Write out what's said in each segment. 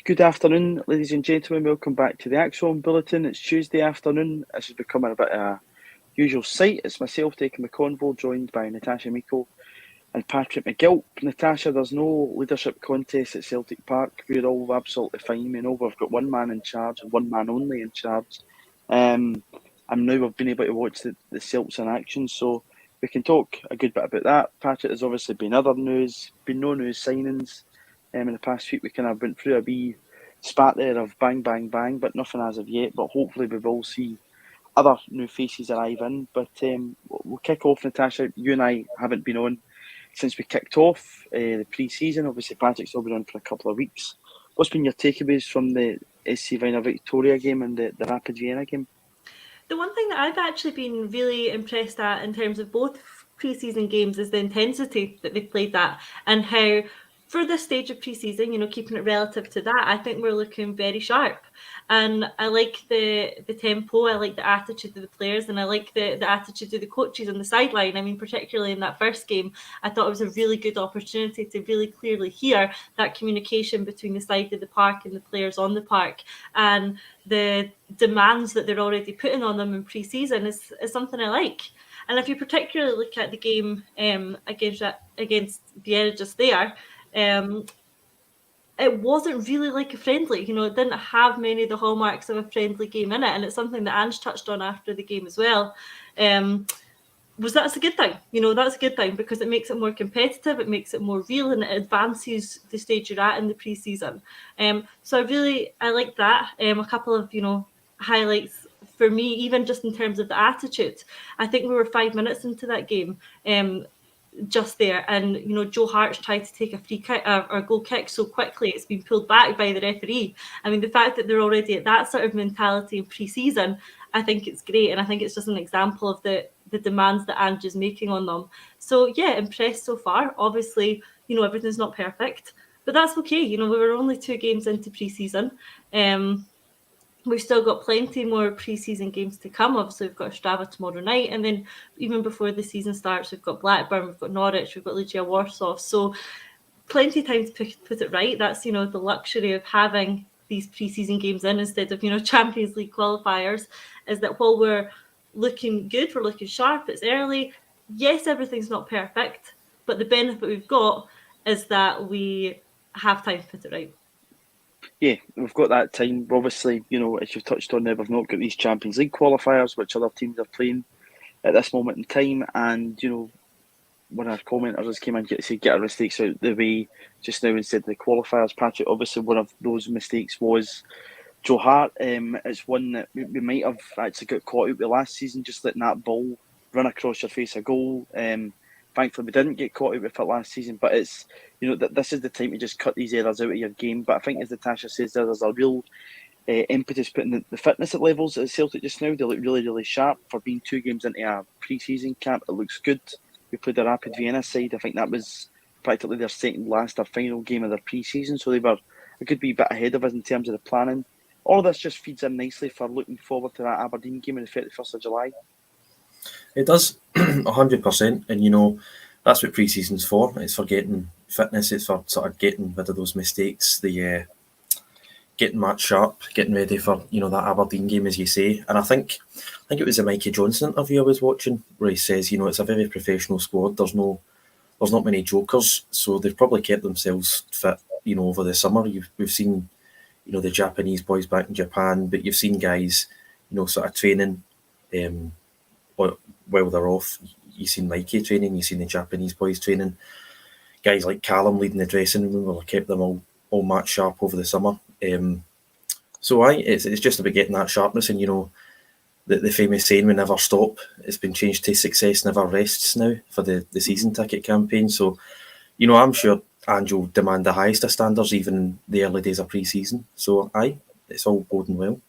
Good afternoon, ladies and gentlemen. Welcome back to the Acsom Bulletin. It's Tuesday afternoon. This is becoming a bit of a usual sight. It's myself taking the convo, joined by Natasha Miko and Patrick McGill. Natasha, there's no leadership contest at Celtic Park. We're all absolutely fine. We know we've got one man in charge and one man only in charge. And now we've been able to watch the Celts in action, so we can talk a good bit about that. Patrick, there's obviously been other news, been no news signings. In the past week, we kind of went through a wee spat there of bang, bang, bang, but nothing as of yet. But hopefully we will see other new faces arrive in. But we'll kick off, Natasha. You and I haven't been on since we kicked off the pre-season. Obviously, Patrick's still been on for a couple of weeks. What's been your takeaways from the SC Vienna Victoria game and the Rapid Vienna game? The one thing that I've actually been really impressed at in terms of both pre-season games is the intensity that they've played at, and how for this stage of pre-season, keeping it relative to that, I think we're looking very sharp. And I like the tempo, I like the attitude of the players, and I like the attitude of the coaches on the sideline. I mean, particularly in that first game, I thought it was a really good opportunity to really clearly hear that communication between the side of the park and the players on the park. And the demands that they're already putting on them in pre-season is something I like. And if you particularly look at the game against Vienna just there, it wasn't really like a friendly. It didn't have many of the hallmarks of a friendly game in it, and it's something that Ange touched on after the game as well. That's a good thing. That's a good thing because it makes it more competitive, it makes it more real, and it advances the stage you're at in the pre-season. So I like that. A couple of highlights for me, even just in terms of the attitude. I think we were 5 minutes into that game. Just there, and Joe Hart's tried to take a free kick or goal kick so quickly it's been pulled back by the referee. I mean, the fact that they're already at that sort of mentality in pre-season, I think it's great, and I think it's just an example of the demands that Ange is making on them. So yeah, impressed so far. Obviously, everything's not perfect, but that's okay. We were only 2 games into pre-season. We've still got plenty more pre-season games to come. Obviously, we've got Ostrava tomorrow night, and then even before the season starts, we've got Blackburn, we've got Norwich, we've got Legia Warsaw. So plenty of time to put it right. That's, the luxury of having these pre-season games in instead of, Champions League qualifiers, is that while we're looking good, we're looking sharp, it's early. Yes, everything's not perfect, but the benefit we've got is that we have time to put it right. Yeah, we've got that time. Obviously, as you've touched on there, we've not got these Champions League qualifiers, which other teams are playing at this moment in time. And, one of our commenters came in to say, get our mistakes out the way just now instead of the qualifiers. Patrick, obviously, one of those mistakes was Joe Hart. It's one that we might have actually got caught out with last season, just letting that ball run across your face a goal. Thankfully, we didn't get caught out with it last season, but it's, this is the time to just cut these errors out of your game. But I think, as Natasha says, there's a real impetus putting the fitness at levels at Celtic just now. They look really, really sharp for being 2 games into a pre-season camp. It looks good. We played the Rapid Vienna side. I think that was practically their second last or final game of their pre-season, so they were a good wee bit ahead of us in terms of the planning. All of this just feeds in nicely for looking forward to that Aberdeen game on the 31st of July. It does, 100%, and that's what pre-season's for. It's for getting fitness, it's for sort of getting rid of those mistakes, getting match sharp, getting ready for that Aberdeen game, as you say. And I think it was a Mikey Johnston interview I was watching where he says it's a very professional squad. There's not many jokers, so they've probably kept themselves fit over the summer. We've seen the Japanese boys back in Japan, but you've seen guys sort of training while they're off. You've seen Mikey training, you've seen the Japanese boys training. Guys like Callum leading the dressing room will have kept them all match sharp over the summer. It's just about getting that sharpness, and the famous saying, we never stop, it's been changed to success never rests now for the season ticket campaign. So I'm sure Ange will demand the highest of standards even in the early days of pre-season. So it's all boding well.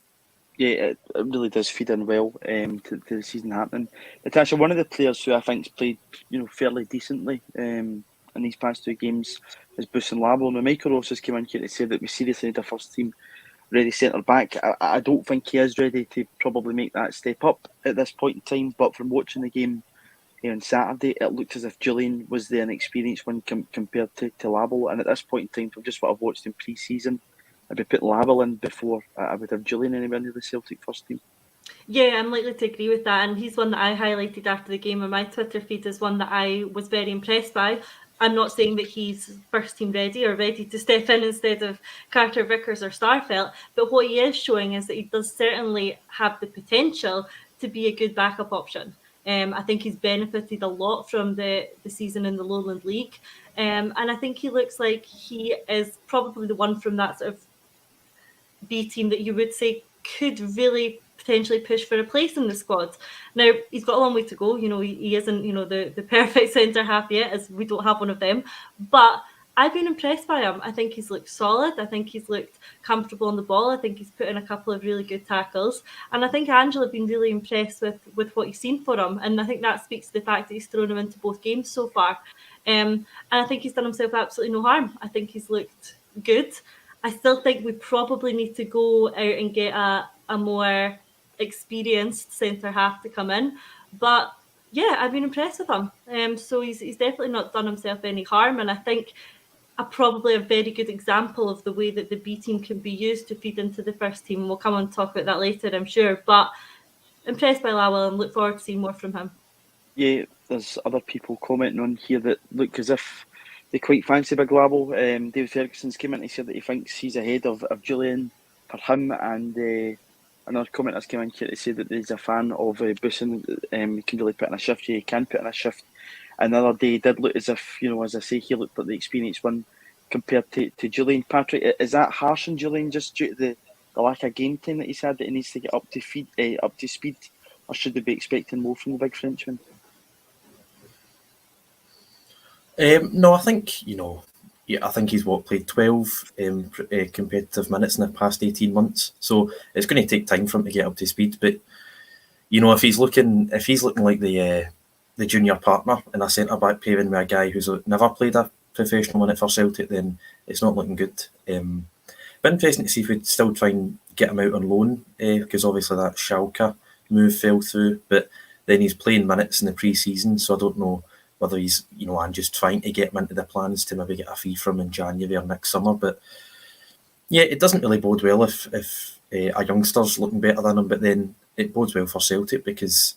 Yeah, it really does feed in well to the season happening. Natasha, one of the players who I think's played fairly decently in these past 2 games is Busan Labo. Now, Michael Ross has come in here to say that we seriously need a first team ready centre back. I don't think he is ready to probably make that step up at this point in time, but from watching the game on Saturday, it looked as if Julian was the inexperienced one compared to Labo. And at this point in time, from just what I've watched in pre-season, I'd be put Lavelle in before I would have Julian anywhere near the Celtic first team. Yeah, I'm likely to agree with that. And he's one that I highlighted after the game on my Twitter feed as one that I was very impressed by. I'm not saying that he's first team ready or ready to step in instead of Carter Vickers or Starfelt, but what he is showing is that he does certainly have the potential to be a good backup option. I think he's benefited a lot from the season in the Lowland League. And I think he looks like he is probably the one from that sort of B team that you would say could really potentially push for a place in the squad. Now, he's got a long way to go. He isn't, the perfect centre half yet, as we don't have one of them. But I've been impressed by him. I think he's looked solid. I think he's looked comfortable on the ball. I think he's put in a couple of really good tackles. And I think Angela have been really impressed with what he's seen for him. And I think that speaks to the fact that he's thrown him into both games so far. And I think he's done himself absolutely no harm. I think he's looked good. I still think we probably need to go out and get a more experienced centre half to come in. But yeah, I've been impressed with him. So he's definitely not done himself any harm. And I think probably a very good example of the way that the B team can be used to feed into the first team. We'll come on and talk about that later, I'm sure. But impressed by Lowell and look forward to seeing more from him. Yeah, there's other people commenting on here that look as if they quite fancy Big Lowell. David Ferguson's came in and said that he thinks he's ahead of Julian for him, and another comment has come in here to say that he's a fan of Busson. He can really put in a shift. Yeah, he can put in a shift. Another day he did look as if, as I say, he looked like the experienced one compared to Julian. Patrick, is that harsh on Julian just due to the lack of game time that he's had, that he needs to get up to speed, or should they be expecting more from the big Frenchman? No, I think, I think he's played 12 competitive minutes in the past 18 months. So it's going to take time for him to get up to speed. But, if he's looking like the junior partner in a centre-back pairing with a guy who's never played a professional minute for Celtic, then it's not looking good. But interesting to see if we'd still try and get him out on loan, because obviously that Schalke move fell through. But then he's playing minutes in the pre-season, so I don't know whether he's, I'm just trying to get him into the plans to maybe get a fee from in January or next summer. But yeah, it doesn't really bode well if a youngster's looking better than him, but then it bodes well for Celtic because,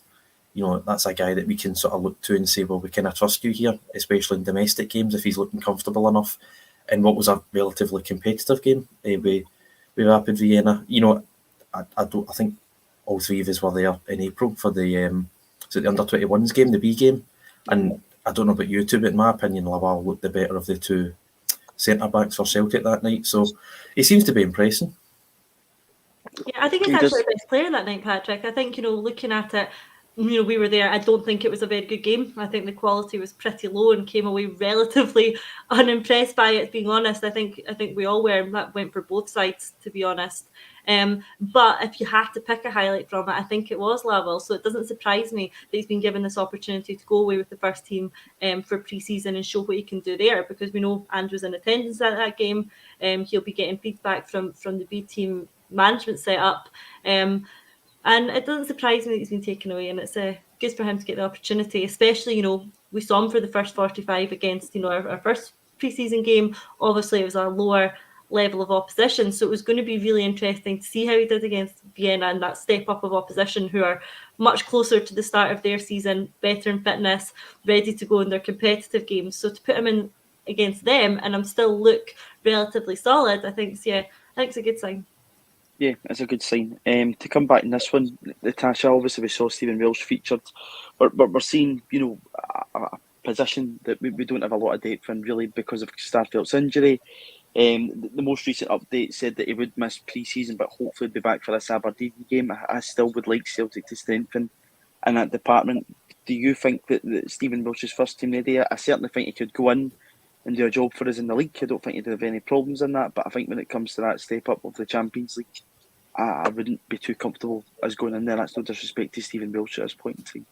that's a guy that we can sort of look to and say, well, we kind of trust you here, especially in domestic games, if he's looking comfortable enough in what was a relatively competitive game with Rapid Vienna. I think all three of us were there in April for the under-21s game, the B game, and I don't know about you two, but in my opinion, Lowell looked the better of the two centre-backs for Celtic that night. So he seems to be impressing. Yeah, I think it's actually the best player that night, Patrick. I think, looking at it, we were there. I don't think it was a very good game. I think the quality was pretty low and came away relatively unimpressed by it, being honest. I think we all were, and that went for both sides, to be honest. But if you had to pick a highlight from it, I think it was Lowell. So it doesn't surprise me that he's been given this opportunity to go away with the first team for pre-season and show what he can do there, because we know Andrew's in attendance at that game. He'll be getting feedback from the B team management setup. And it doesn't surprise me that he's been taken away, and it's good for him to get the opportunity, especially, we saw him for the first 45 against, our first pre-season game. Obviously, it was a lower level of opposition, so it was going to be really interesting to see how he did against Vienna and that step up of opposition, who are much closer to the start of their season, better in fitness, ready to go in their competitive games. So to put him in against them and him still look relatively solid, I think it's a good sign. Yeah, it's a good sign. To come back in this one, Natasha, obviously we saw Stephen Welsh featured, but we're seeing, a position that we don't have a lot of depth in, really, because of Starfelt's injury. The most recent update said that he would miss pre-season, but hopefully be back for this Aberdeen game. I still would like Celtic to strengthen in that department. Do you think that Stephen Welsh is first team ready? I certainly think he could go in and do a job for us in the league. I don't think he'd have any problems in that, but I think when it comes to that step up of the Champions League, I wouldn't be too comfortable as going in there. That's no disrespect to Stephen Welsh at this point in time.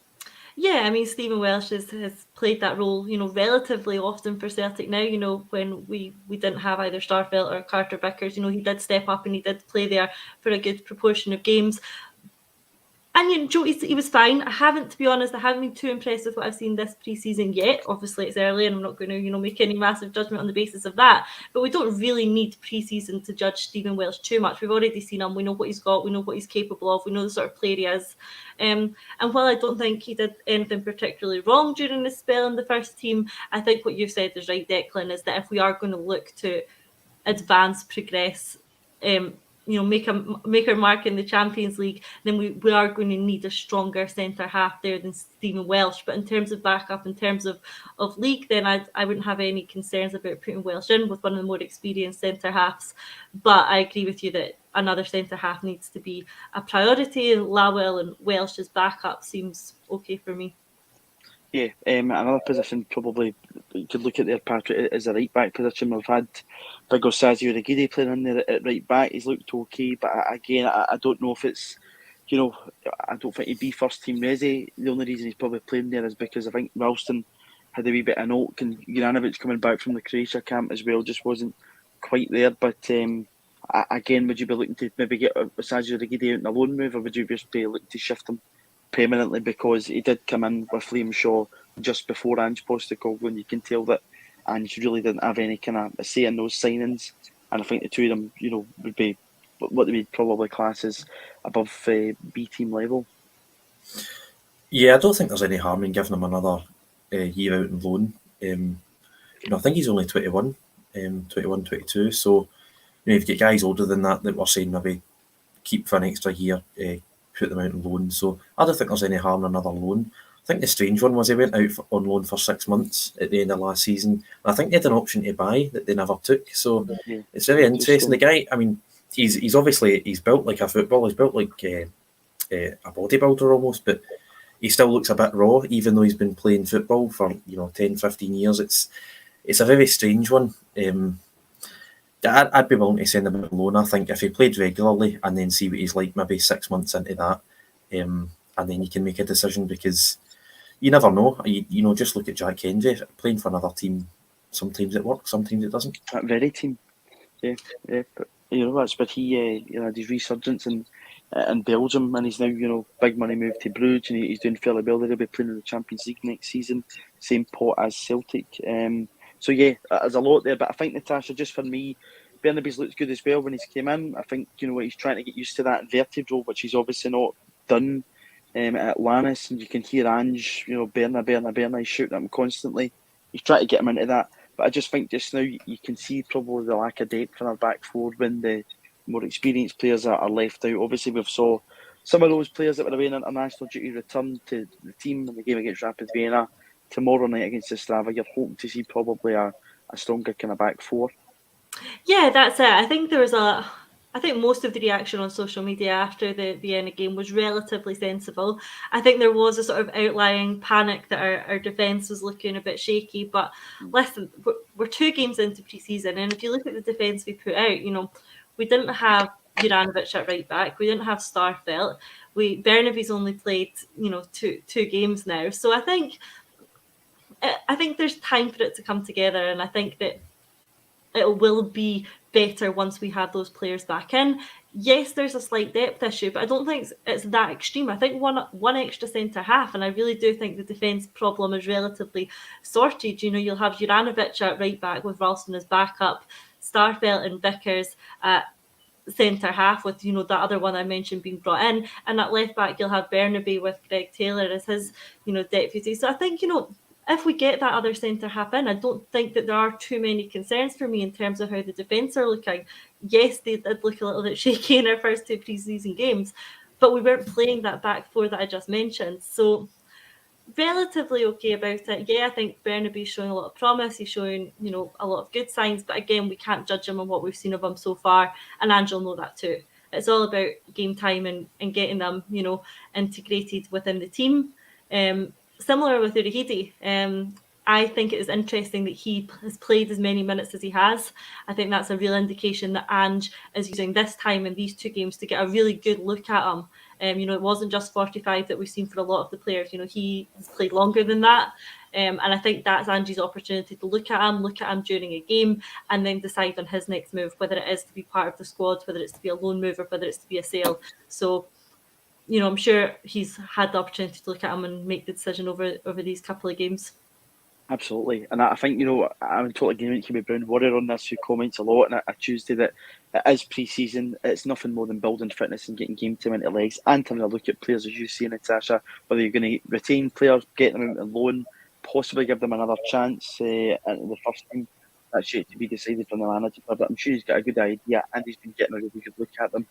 Yeah, I mean, Stephen Welsh has played that role, relatively often for Celtic now. When we didn't have either Starfelt or Carter Vickers, he did step up and he did play there for a good proportion of games. And Joe, he was fine. To be honest, I haven't been too impressed with what I've seen this pre-season yet. Obviously, it's early, and I'm not going to, make any massive judgment on the basis of that. But we don't really need pre-season to judge Stephen Welsh too much. We've already seen him. We know what he's got. We know what he's capable of. We know the sort of player he is. And while I don't think he did anything particularly wrong during his spell in the first team, I think what you've said is right, Declan, is that if we are going to look to advance, progress, make our mark in the Champions League, then we are going to need a stronger centre half there than Stephen Welsh. But in terms of backup, in terms of league, then I wouldn't have any concerns about putting Welsh in with one of the more experienced centre halves. But I agree with you that another centre half needs to be a priority, and Lowell and Welsh as backup seems okay for me. Yeah, another position probably you could look at there, Patrick, is a right back position. We've had Big Osazio Rigidi playing in there at right back. He's looked okay, but again, I don't know if it's, I don't think he'd be first team ready. The only reason he's probably playing there is because I think Ralston had a wee bit of knock, and Juranovic coming back from the Croatia camp as well just wasn't quite there. But again, would you be looking to maybe get Osazio Rigidi out in a loan move, or would you just be looking to shift him permanently, because he did come in with Liam Shaw just before Ange Postecoglou, and you can tell that Ange really didn't have any kind of say in those signings, and I think the two of them, would be what they would probably class as above B team level. Yeah, I don't think there's any harm in giving him another year out on loan. I think he's only 21, 22, so you've got guys older than that we're saying maybe keep for an extra year, put them out on loan. So I don't think there's any harm in another loan. I think the strange one was he went out on loan for 6 months at the end of last season. And I think they had an option to buy that they never took. So it's very interesting. The guy, I mean, he's obviously built like a footballer. He's built like a bodybuilder almost, but he still looks a bit raw, even though he's been playing football for 10, 15 years. It's a very strange one. I'd be willing to send him on loan. I think if he played regularly and then see what he's like maybe 6 months into that, and then you can make a decision, because you never know. Just look at Jack Hendry playing for another team. Sometimes it works, sometimes it doesn't. That very team, yeah. But that's where he had his resurgence in Belgium, and he's now big money move to Bruges, and he's doing fairly well. They'll be playing in the Champions League next season, same pot as Celtic. So yeah, there's a lot there, but I think, Natasha, just for me, Bernabe's looked good as well when he's came in. I think he's trying to get used to that inverted role, which he's obviously not done at Lannis, and you can hear Ange, Berna, he's shooting at him constantly. He's trying to get him into that, but I just think just now you can see probably the lack of depth in our back forward when the more experienced players are left out. Obviously, we've saw some of those players that were away in international duty return to the team in the game against Rapid Vienna. Tomorrow night against Ostrava, you're hoping to see probably a stronger kind of back four. Yeah, that's it. I think most of the reaction on social media after the Vienna game was relatively sensible. I think there was a sort of outlying panic that our defence was looking a bit shaky. But listen, we're 2 games into pre-season, and if you look at the defence we put out, we didn't have Juranovic at right back. We didn't have Starfelt. Bernabe's only played, two games now. So I think there's time for it to come together, and I think that it will be better once we have those players back in. Yes, there's a slight depth issue, but I don't think it's that extreme. I think one extra centre half, and I really do think the defence problem is relatively sorted. You'll have Juranovic at right back with Ralston as backup, Starfelt and Vickers at centre half with that other one I mentioned being brought in, and at left back you'll have Bernabe with Greg Taylor as his deputy. So I think if we get that other centre half in, I don't think that there are too many concerns for me in terms of how the defence are looking. Yes, they did look a little bit shaky in our first 2 pre-season games, but we weren't playing that back four that I just mentioned. So relatively okay about it. Yeah, I think Bernabe's showing a lot of promise. He's showing, a lot of good signs, but again, we can't judge him on what we've seen of him so far, and Ange will know that too. It's all about game time and getting them, integrated within the team. Similar with Urahidi, I think it is interesting that he has played as many minutes as he has. I think that's a real indication that Ange is using this time in these 2 games to get a really good look at him. It wasn't just 45 that we've seen for a lot of the players. He has played longer than that. And I think that's Ange's opportunity to look at him during a game, and then decide on his next move, whether it is to be part of the squad, whether it's to be a loan move, or whether it's to be a sale. So I'm sure he's had the opportunity to look at him and make the decision over these couple of games. Absolutely, and I think I'm totally agreeing with Kimmy Brown Warrior on this, who comments a lot on a Tuesday that it is pre-season. It's nothing more than building fitness and getting game time into legs, and having a look at players, as you say, Natasha. Whether you're going to retain players, get them out on loan, possibly give them another chance in the first team. That's yet to be decided from the manager, but I'm sure he's got a good idea, and he's been getting a really good look at them.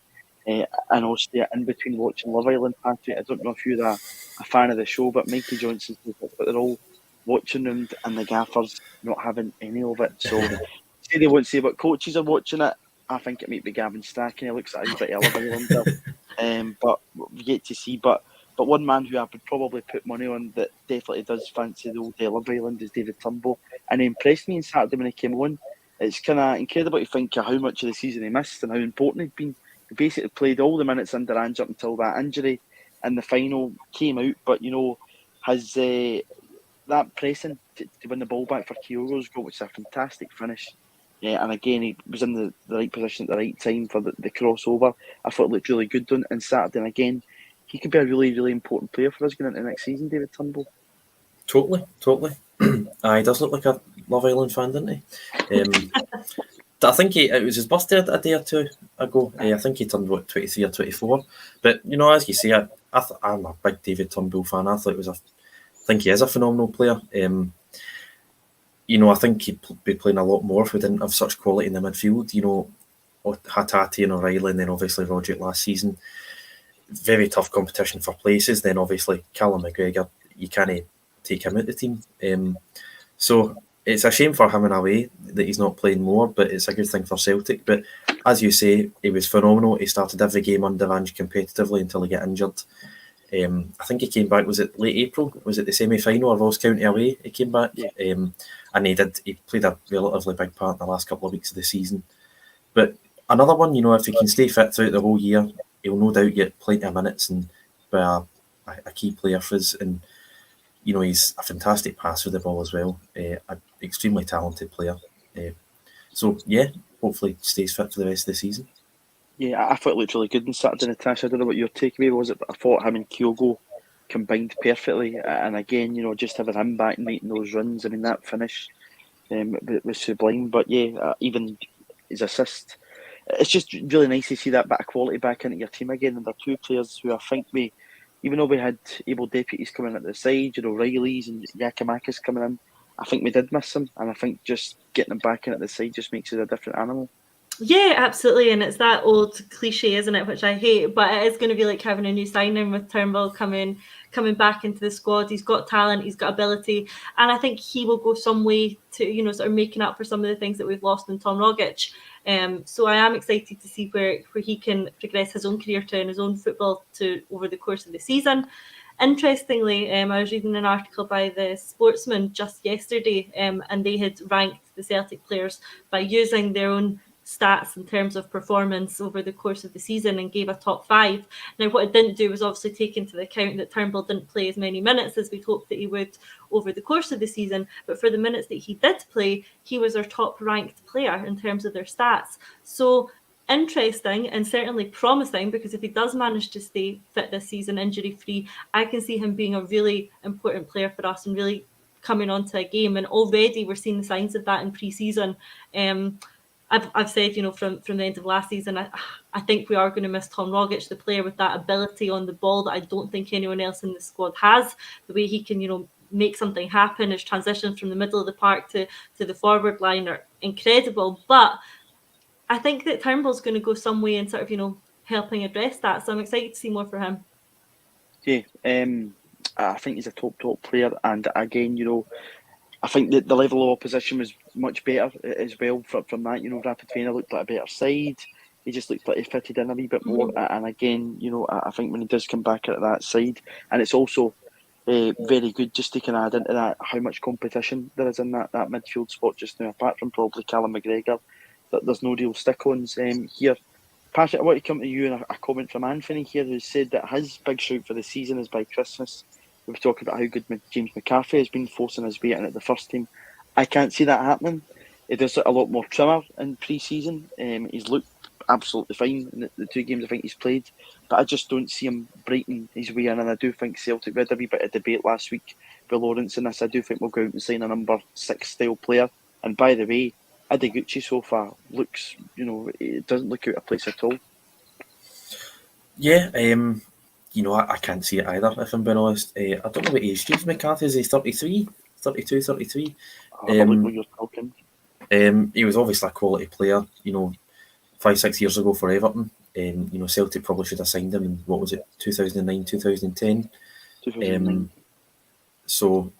And also, in between watching Love Island, Patrick, I don't know if you're a fan of the show, but Mikey Johnston says that they're all watching them, and the gaffers not having any of it. So, say they won't say what coaches are watching it. I think it might be Gavin Stack, and he looks like a bit of Love Island. But we get to see. But one man who I would probably put money on that definitely does fancy the old Love Island is David Turnbull, and he impressed me on Saturday when he came on. It's kind of incredible to think of how much of the season he missed and how important he'd been. He basically played all the minutes under Ange up until that injury, and the final came out. But his that pressing to win the ball back for Kyogo's goal, which is a fantastic finish. And again, he was in the right position at the right time for the crossover. I thought it looked really good on Saturday. And again, he could be a really, really important player for us going into next season, David Turnbull. Totally. He does look like a Love Island fan, doesn't he? I think it was his birthday a day or two ago. I think he turned 23 or 24. But as you say, I'm a big David Turnbull fan. I think he is a phenomenal player. I think he'd be playing a lot more if we didn't have such quality in the midfield. Hatate and O'Reilly, and then obviously Roger last season. Very tough competition for places. Then obviously Callum McGregor, you can't take him out the team. So it's a shame for him in a way that he's not playing more, but it's a good thing for Celtic. But as you say, he was phenomenal. He started every game under Ange competitively until he got injured. I think he came back, was it late April? Was it the semi-final of Ross County away? He came back, and he played a relatively big part in the last couple of weeks of the season. But another one, if he can stay fit throughout the whole year, he'll no doubt get plenty of minutes and be a key player for us. And he's a fantastic passer with the ball as well, an extremely talented player. So hopefully stays fit for the rest of the season. Yeah, I thought it looked really good on Saturday, Natasha. I don't know what your takeaway was, but I thought him and Kyogo combined perfectly. And again, just having him back and making those runs, I mean, that finish was sublime. But even his assist, it's just really nice to see that bit of quality back into your team again. And they're two players who I think even though we had able deputies coming at the side, O'Reilly's and Yakimakis coming in, I think we did miss them. And I think just getting them back in at the side just makes it a different animal. Yeah, absolutely, and it's that old cliche, isn't it, which I hate, but it is going to be like having a new signing with Turnbull coming back into the squad. He's got talent, he's got ability, and I think he will go some way to, sort of making up for some of the things that we've lost in Tom Rogic. So I am excited to see where he can progress his own career to and his own football to over the course of the season. Interestingly, I was reading an article by the Sportsman just yesterday, and they had ranked the Celtic players by using their own stats in terms of performance over the course of the season and gave a top 5. Now, what it didn't do was obviously take into account that Turnbull didn't play as many minutes as we'd hoped that he would over the course of the season, but for the minutes that he did play, he was our top ranked player in terms of their stats. So interesting and certainly promising, because if he does manage to stay fit this season, injury free, I can see him being a really important player for us and really coming onto a game. And already we're seeing the signs of that in pre-season. I've said, from the end of last season, I think we are going to miss Tom Rogic, the player with that ability on the ball that I don't think anyone else in the squad has. The way he can, make something happen, his transitions from the middle of the park to the forward line are incredible. But I think that Turnbull's going to go some way in sort of, helping address that. So I'm excited to see more for him. Yeah, I think he's a top player. And again, I think that the level of opposition was much better as well from that. Rapid Vienna looked like a better side. He just looked like he fitted in a wee bit more. And again, I think when he does come back at that side, and it's also very good just to kind of add into that how much competition there is in that midfield spot just now, apart from probably Callum McGregor. There's no real stick-ons here. Patrick, I want to come to you and a comment from Anthony here, who said that his big shout for the season is by Christmas. We were talking about how good James McCarthy has been forcing his way in at the first team. I can't see that happening. He does look a lot more trimmer in pre-season. He's looked absolutely fine in the 2 games I think he's played. but I just don't see him breaking his way in. And I do think Celtic, we had a wee bit of debate last week with Lawrence in this. I do think we'll go out and sign a number 6 style player. And by the way, Ideguchi so far looks, it doesn't look out of place at all. Yeah, I can't see it either, if I'm being honest. I don't know what age James McCarthy is. He's 33, 32, 33. Have a look what you're talking. He was obviously a quality player, 5-6 years ago for Everton. Celtic probably should have signed him in, 2009, 2010. 2009. So,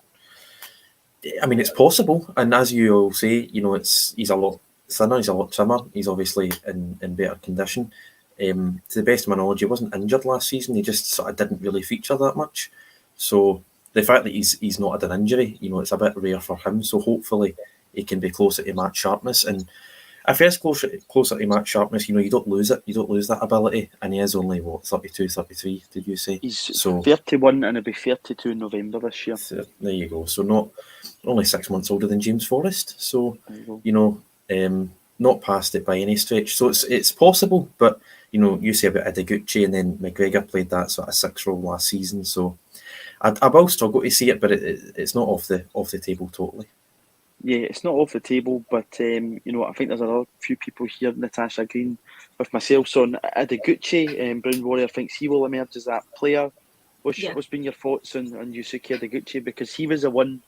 I mean, it's possible. And as you all say, he's a lot thinner, he's a lot trimmer. He's obviously in better condition. To the best of my knowledge, he wasn't injured last season. He just sort of didn't really feature that much. So the fact that he's not had an injury, it's a bit rare for him. So hopefully he can be closer to match sharpness. And if he is closer to match sharpness, you don't lose it. You don't lose that ability. And he is only, 32, 33, did you say? He's 31 and he'll be 32 in November this year. So, there you go. So not only 6 months older than James Forrest. So, not past it by any stretch. So it's possible, but you say about Ideguchi, and then McGregor played that sort of 6 role last season. So I will struggle to see it, but it's not off the table totally. Yeah, it's not off the table, but I think there's another few people here, Natasha, agreeing with myself. So on Ideguchi, Brown Warrior thinks he will emerge as that player. What's been your thoughts on Yusuke Ideguchi? Because he was the one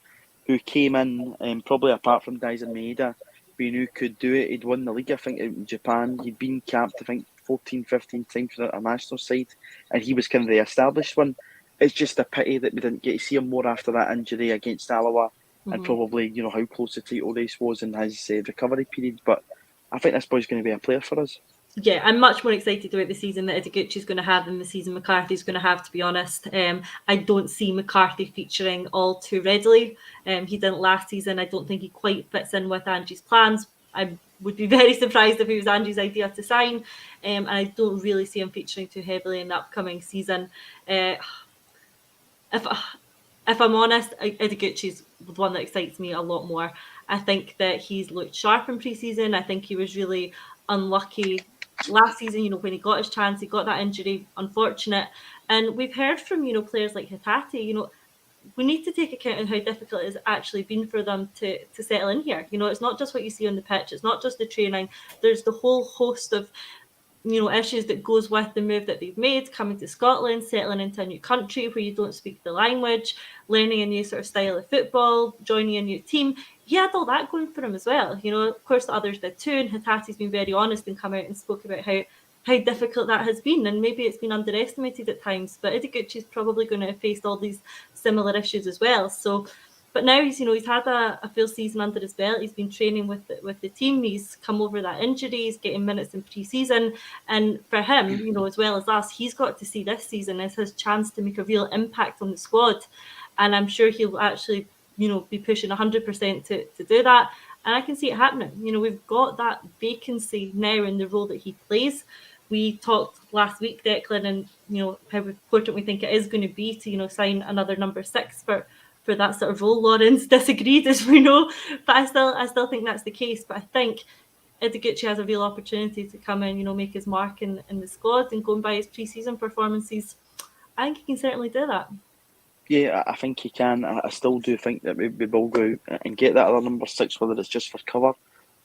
who came in, probably apart from Daisen Maeda, we knew could do it. He'd won the league, I think, in Japan. He'd been capped, I think, 14, 15 times for the national side, and he was kind of the established one. It's just a pity that we didn't get to see him more after that injury against Alloa, and probably, how close the title race was in his recovery period. But I think this boy's going to be a player for us. Yeah, I'm much more excited about the season that Ideguchi is going to have than the season McCarthy's going to have, to be honest. I don't see McCarthy featuring all too readily. He didn't last season. I don't think he quite fits in with Angie's plans. I would be very surprised if it was Angie's idea to sign. And I don't really see him featuring too heavily in the upcoming season. If I'm honest, Ideguchi is the one that excites me a lot more. I think that he's looked sharp in pre-season. I think he was really unlucky last season, when he got his chance, he got that injury, unfortunate. And we've heard from, players like Hitati, we need to take account of how difficult it's actually been for them to settle in here. It's not just what you see on the pitch, it's not just the training. There's the whole host of, issues that goes with the move that they've made, coming to Scotland, settling into a new country where you don't speak the language, learning a new sort of style of football, joining a new team. He had all that going for him as well. Of course, the others did too, and Hitati's been very honest and come out and spoke about how difficult that has been, and maybe it's been underestimated at times, but Ideguchi's probably going to have faced all these similar issues as well. So, but now he's had a full season under his belt. He's been training with the team. He's come over that injury. He's getting minutes in pre-season, and for him, as well as us, he's got to see this season as his chance to make a real impact on the squad. And I'm sure he'll actually, be pushing 100% to do that. And I can see it happening. We've got that vacancy now in the role that he plays. We talked last week, Declan, and how important we think it is going to be to sign another number 6 for that sort of role. Lawrence disagreed, as we know, but I still think that's the case. But I think Ideguchi has a real opportunity to come in, make his mark in the squad, and going by his pre-season performances, I think he can certainly do that. Yeah, I think he can. I still do think that we will go out and get that other number 6, whether it's just for cover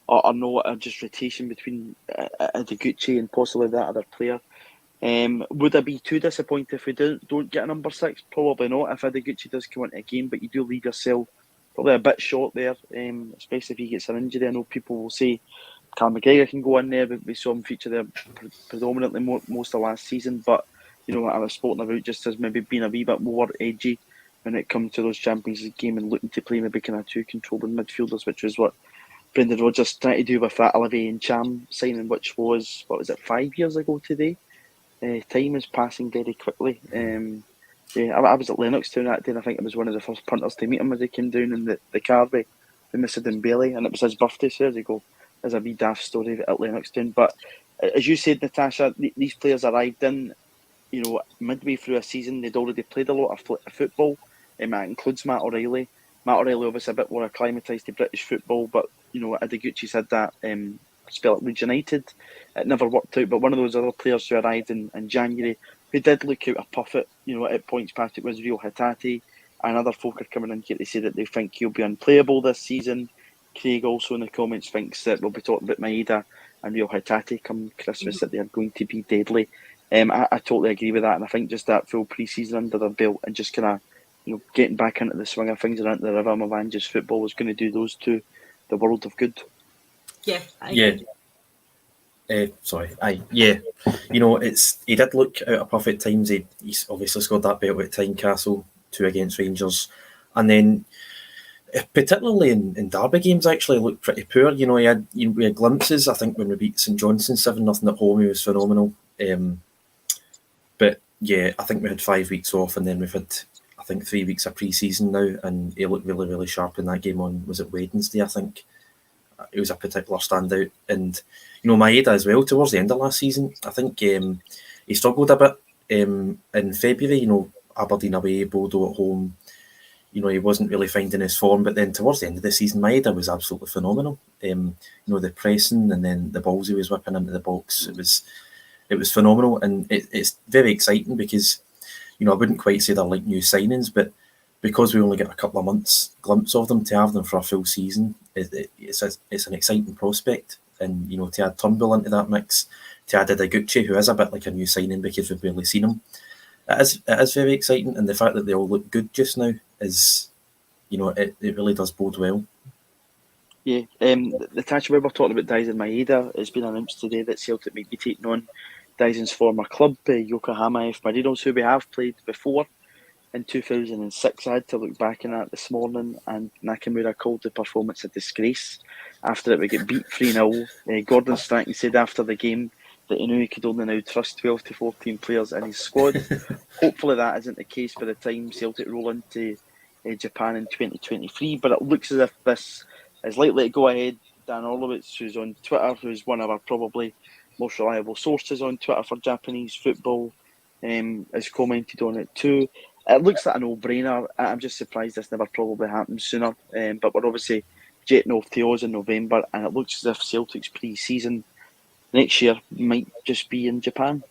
or not, or just rotation between Ideguchi and possibly that other player. Would I be too disappointed if we don't get a number 6? Probably not, if Ideguchi does come into a game, but you do leave yourself probably a bit short there, especially if he gets an injury. I know people will say Callum McGregor can go in there, but we saw him feature there predominantly most of last season, but I was spoken about just as maybe being a wee bit more edgy when it comes to those Champions League game and looking to play maybe kind of 2 controlling midfielders, which was what Brendan Rodgers tried to do with that Olivier and Cham signing, which was, 5 years ago today? Time is passing very quickly. I was at Lennoxtown that day, and I think it was one of the first punters to meet him as he came down in the carway with Mr. Dembele, and it was his birthday, so there you go. There's a wee daft story at Lennoxtown. But as you said, Natasha, these players arrived in, midway through a season. They'd already played a lot of football. That includes Matt O'Reilly. Matt O'Reilly obviously a bit more acclimatised to British football, but Ideguchi's had that spell at Leeds United. It never worked out, but one of those other players who arrived in January who did look out a puffet, at points, Patrick, was Rio Hatate. And other folk are coming in here to say that they think he'll be unplayable this season. Craig also in the comments thinks that we'll be talking about Maeda and Rio Hatate come Christmas, that they are going to be deadly. I totally agree with that, and I think just that full pre-season under their belt and just kind of getting back into the swing of things and into the rhythm of Ange's football is going to do those two the world of good. Yeah, I agree. He did look out of perfect times. He's obviously scored that belt at Tynecastle, 2 against Rangers, and then particularly in derby games actually looked pretty poor. We had glimpses. I think when we beat St Johnstone 7-0 at home, he was phenomenal. But yeah, I think we had 5 weeks off, and then we've had 3 weeks of pre-season now, and he looked really, really sharp in that game on, was it Wednesday? I think it was a particular standout. And Maeda as well towards the end of last season, I think he struggled a bit in February. Aberdeen away, Bodo at home. He wasn't really finding his form, but then towards the end of the season, Maeda was absolutely phenomenal. The pressing and then the balls he was whipping into the box, it was phenomenal, and it's very exciting because I wouldn't quite say they're like new signings, but because we only get a couple of months glimpse of them, to have them for a full season, it's an exciting prospect. And to add Turnbull into that mix, to add Ideguchi, who is a bit like a new signing because we've barely seen him, it is very exciting. And the fact that they all look good just now is, it really does bode well. Yeah, Natasha, we were talking about Daisen Maeda. It's been announced today that Celtic might be taking on Daisen's former club, Yokohama F. Marinos, who we have played before in 2006. I had to look back on that this morning, and Nakamura called the performance a disgrace after it would get beat 3-0. Gordon Strachan said after the game that he knew he could only now trust 12 to 14 players in his squad. Hopefully that isn't the case by the time Celtic roll into Japan in 2023, but it looks as if this is likely to go ahead. Dan Orlowitz, who's on Twitter, who's one of our probably most reliable sources on Twitter for Japanese football, has commented on it too. It looks like a no-brainer. I'm just surprised this never probably happened sooner. But we're obviously jetting off to Oz in November, and it looks as if Celtic's pre-season next year might just be in Japan.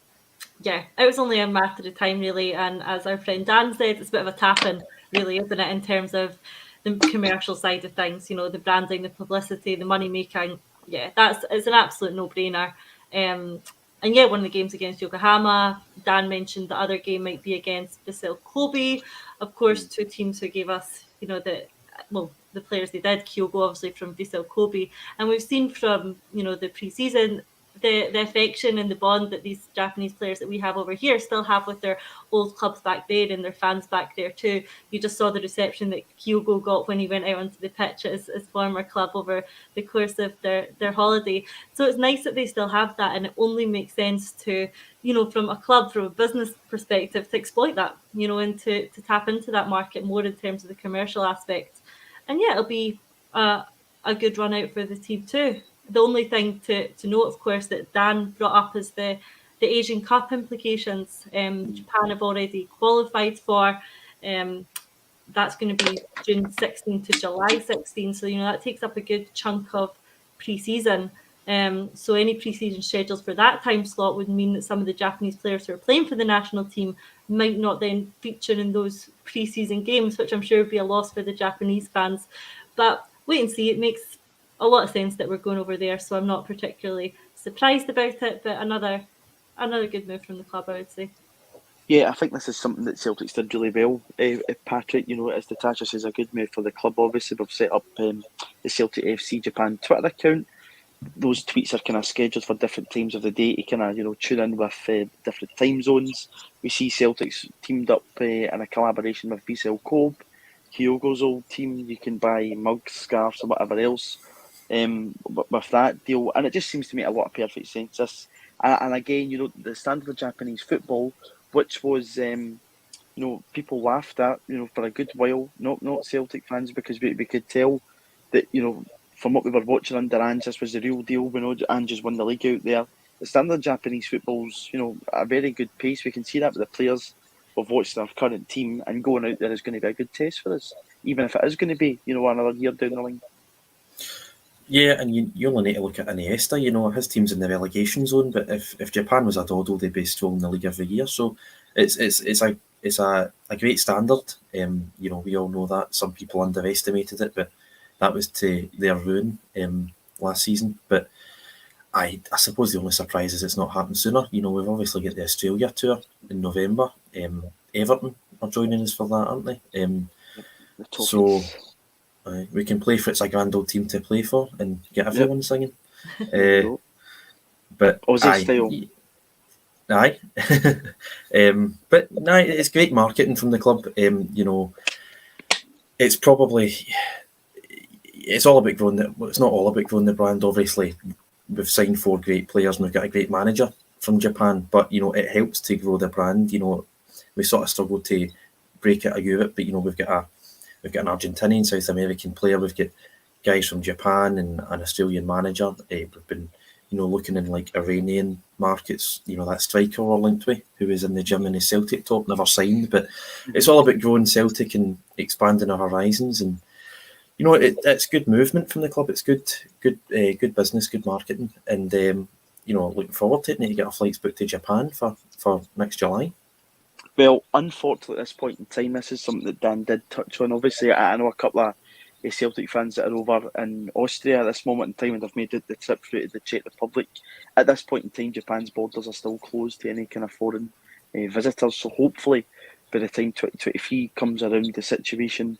Yeah, it was only a matter of time, really. And as our friend Dan said, it's a bit of a tap-in, really, isn't it, in terms of the commercial side of things, the branding, the publicity, the money-making. Yeah, it's an absolute no-brainer. And yeah, one of the games against Yokohama, Dan mentioned the other game might be against Vissel Kobe. Of course, 2 teams who gave us, the players they did, Kyogo obviously from Vissel Kobe. And we've seen from, the pre-season, the affection and the bond that these Japanese players that we have over here still have with their old clubs back there and their fans back there too. You just saw the reception that Kyogo got when he went out onto the pitch at his former club over the course of their holiday. So it's nice that they still have that, and it only makes sense to, from a business perspective, to exploit that, and to tap into that market more in terms of the commercial aspect. And yeah, it'll be a good run out for the team too. The only thing to note, of course, that Dan brought up is the Asian Cup implications. Japan have already qualified for. That's going to be June 16 to July 16. So, that takes up a good chunk of pre-season. So any pre-season schedules for that time slot would mean that some of the Japanese players who are playing for the national team might not then feature in those pre-season games, which I'm sure would be a loss for the Japanese fans. But wait and see. It makes a lot of sense that we're going over there, so I'm not particularly surprised about it, but another good move from the club, I would say. Yeah, I think this is something that Celtic's did really well, Patrick. As Natasha says, a good move for the club. Obviously, we've set up the Celtic FC Japan Twitter account. Those tweets are kind of scheduled for different times of the day to kind of, tune in with different time zones. We see Celtic's teamed up in a collaboration with Vissel Kobe, Kyogo's old team. You can buy mugs, scarves, or whatever else with that deal, and it just seems to make a lot of perfect sense. And again, the standard of Japanese football, which was people laughed at for a good while, not Celtic fans, because we could tell that from what we were watching under Ange, this was the real deal. We know Ange has won the league out there. The standard of Japanese football's at a very good pace. We can see that with the players we've watched in our current team, and going out there is going to be a good test for us, even if it is going to be another year down the line. Yeah, and you only need to look at Iniesta. His team's in the relegation zone, but if Japan was a doddle, they'd be strolling the league every year. So it's a great standard. We all know that. Some people underestimated it, but that was to their ruin last season. But I suppose the only surprise is it's not happened sooner. We've obviously got the Australia tour in November. Everton are joining us for that, aren't they? The So Toffees. we can play for it's a grand old team to play for and get everyone singing. There you go. But Aussie style. Aye. But no, it's great marketing from the club. It's probably it's all about growing it's not all about growing the brand. Obviously, we've signed 4 great players and we've got a great manager from Japan, but it helps to grow the brand. We sort of struggle to break it out of Europe, but we've got an Argentinian, South American player. We've got guys from Japan and an Australian manager. We've been looking in like Iranian markets. That striker we're linked with, who is in the Germany Celtic top, never signed, but it's all about growing Celtic and expanding our horizons. And it's good movement from the club. It's good business, good marketing, and looking forward to it. Need to get our flights booked to Japan for next July. Well, unfortunately, at this point in time, this is something that Dan did touch on. Obviously, I know a couple of Celtic fans that are over in Austria at this moment in time and have made the trip through to the Czech Republic. At this point in time, Japan's borders are still closed to any kind of foreign visitors. So hopefully, by the time 2023 comes around, the situation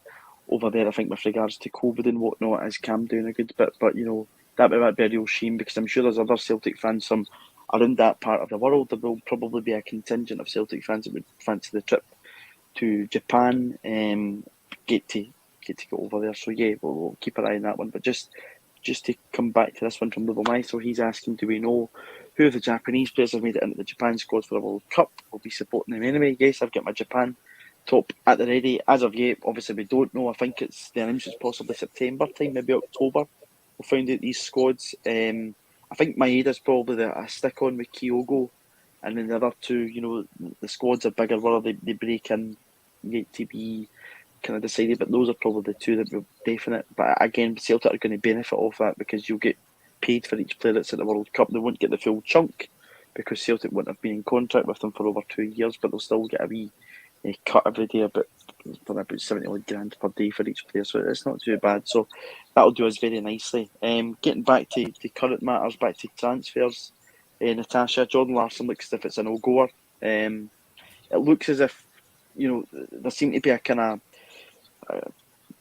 over there, I think with regards to COVID and whatnot, has calmed down a good bit. But that would be a real shame, because I'm sure there's other Celtic fans from around that part of the world. There will probably be a contingent of Celtic fans that would fancy the trip to Japan, get to go over there. So yeah, we'll keep an eye on that one. But just to come back to this one from Little Mai, so he's asking, do we know who of the Japanese players have made it into the Japan squad for the World Cup? We'll be supporting them anyway. Yes, I've got my Japan top at the ready. As of yet, obviously we don't know. I think it's the announcement is possibly September time, maybe October. We'll find out these squads. I think Maeda's probably a stick on with Kyogo, and then the other two, the squads are bigger, whether they break in yet to be kind of decided, but those are probably the two that will definite. But again, Celtic are going to benefit off that, because you'll get paid for each player that's at the World Cup. They won't get the full chunk because Celtic wouldn't have been in contract with them for over 2 years, but they'll still get a wee cut every day, about 70 odd grand per day for each player, so it's not too bad. So that'll do us very nicely. Getting back to current matters, back to transfers, Natasha, Jordan Larsson looks as if it's a no-goer. It looks as if there seemed to be a kind of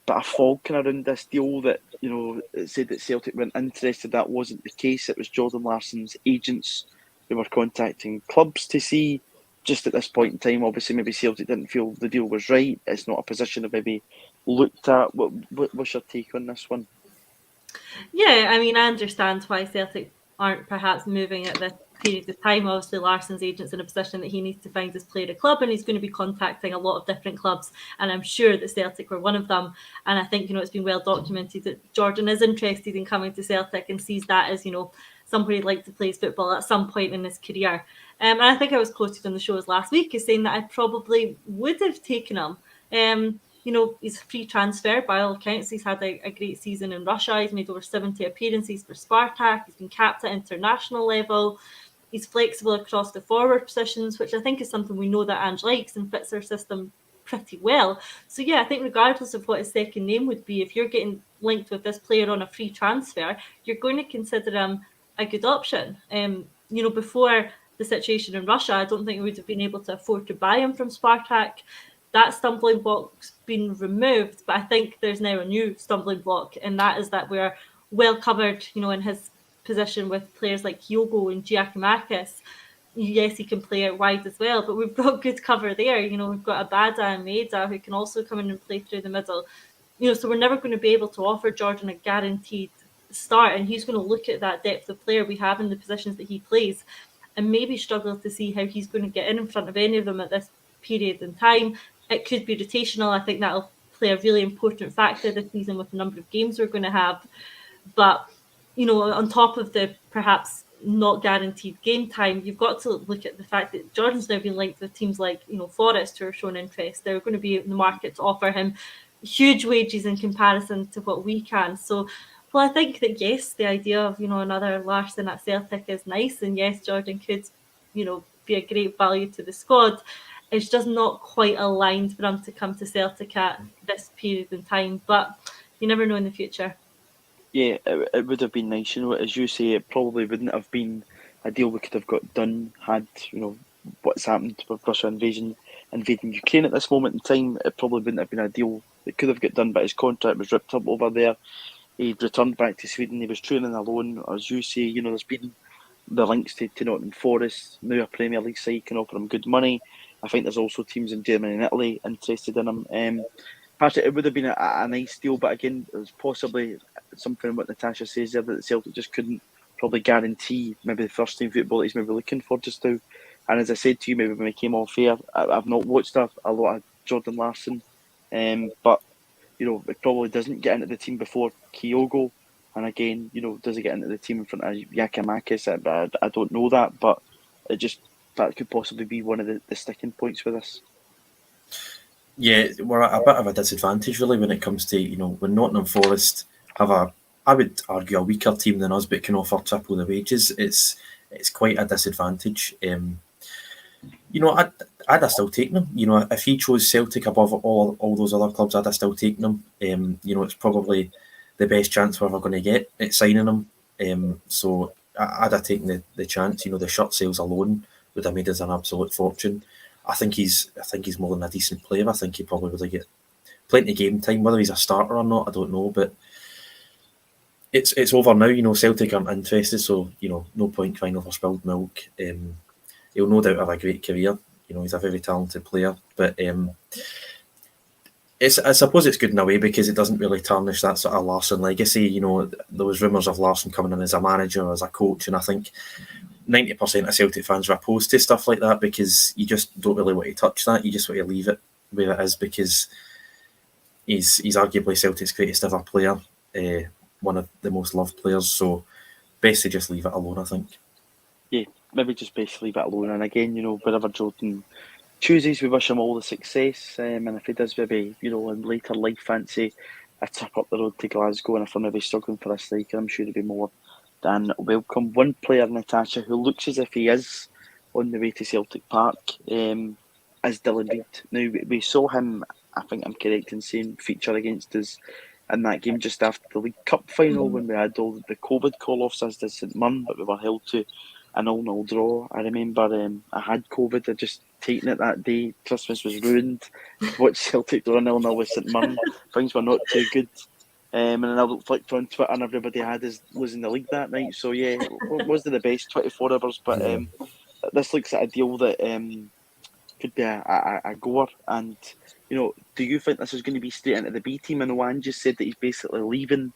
bit of fog kind of around this deal, that it said that Celtic weren't interested. That wasn't the case. It was Jordan Larsson's agents who were contacting clubs to see. Just at this point in time, obviously, maybe Celtic didn't feel the deal was right. It's not a position that maybe looked at. What's your take on this one? Yeah, I mean, I understand why Celtic aren't perhaps moving at this period of time. Obviously, Larsson's agent's in a position that he needs to find his player a club, and he's going to be contacting a lot of different clubs, and I'm sure that Celtic were one of them. And I think, it's been well documented that Jordan is interested in coming to Celtic and sees that as, somebody he'd like to play his football at some point in his career. And I think I was quoted on the shows last week as saying that I probably would have taken him. He's a free transfer by all accounts. He's had a great season in Russia. He's made over 70 appearances for Spartak. He's been capped at international level. He's flexible across the forward positions, which I think is something we know that Ange likes and fits our system pretty well. So yeah, I think regardless of what his second name would be, if you're getting linked with this player on a free transfer, you're going to consider him a good option. Before the situation in Russia, I don't think we would have been able to afford to buy him from Spartak. That stumbling block's been removed, but I think there's now a new stumbling block, and that is that we're well covered, in his position with players like Kyogo and Giacomakis. Yes, he can play out wide as well, but we've got good cover there. We've got Abada and Maeda who can also come in and play through the middle. So we're never going to be able to offer Jordan a guaranteed start, and he's going to look at that depth of player we have in the positions that he plays and maybe struggle to see how he's going to get in front of any of them at this period in time. It could be rotational. I think that'll play a really important factor this season with the number of games we're going to have. But, on top of the perhaps not guaranteed game time, you've got to look at the fact that Jordan's now been linked with teams like, Forest, who are showing interest. They're going to be in the market to offer him huge wages in comparison to what we can. So Well, I think that yes, the idea of another Larsson at Celtic is nice, and yes, Jordan could be a great value to the squad. It's just not quite aligned for him to come to Celtic at this period in time, but you never know in the future. Yeah, it would have been nice. As you say, it probably wouldn't have been a deal we could have got done had what's happened with Russia invading Ukraine at this moment in time. It probably wouldn't have been a deal that could have got done, but his contract was ripped up over there. He returned back to Sweden. He was training alone, as you say. There's been the links to Nottingham Forest. Now a Premier League side can offer him good money. I think there's also teams in Germany and Italy interested in him. Perhaps it would have been a nice deal, but again, it was possibly something what Natasha says there that Celtic just couldn't probably guarantee maybe the first team football that he's maybe looking for just now. And as I said to you, maybe when we came off air, I've not watched a lot of Jordan Larsson, but it probably doesn't get into the team before Kyogo. And again, does it get into the team in front of Giakoumakis? I don't know that, but that could possibly be one of the sticking points with this. Yeah, we're at a bit of a disadvantage really when it comes to, when Nottingham Forest have I would argue, a weaker team than us, but can offer triple the wages. It's quite a disadvantage. I'd still take them. If he chose Celtic above all those other clubs, I'd still take them. It's probably the best chance we're ever going to get at signing him. So I'd have taken the chance. The shirt sales alone would have made us an absolute fortune. I think he's more than a decent player. I think he probably would get plenty of game time. Whether he's a starter or not, I don't know. But it's over now. Celtic aren't interested, so no point crying over spilled milk. He'll no doubt have a great career. He's a very talented player, but I suppose it's good in a way because it doesn't really tarnish that sort of Larsson legacy. There was rumours of Larsson coming in as a manager or as a coach, and I think 90% of Celtic fans are opposed to stuff like that because you just don't really want to touch that. You just want to leave it where it is because he's arguably Celtic's greatest ever player, one of the most loved players. So best to just leave it alone, I think. Yeah, maybe just best to leave it alone. And again, wherever Jordan chooses, we wish him all the success. And if he does maybe, in later life fancy a trip up the road to Glasgow, and if we're maybe struggling for a striker, I'm sure he'll be more than welcome. One player, Natasha, who looks as if he is on the way to Celtic Park is Dylan Reid. Now, we saw him, I think I'm correct in saying, feature against us in that game just after the League Cup final when we had all the COVID call-offs as did St Mirren, but we were held to a 0-0 draw. I remember I had COVID. I'd just taken it that day. Christmas was ruined. Watched Celtic draw 0-0 with St Mirren. Things were not too good. And then I flicked on Twitter and everybody had us losing the league that night. So yeah, it wasn't the best 24 hours, but this looks at a deal that could be a goer. And do you think this is going to be straight into the B team? And Juan just said that he's basically leaving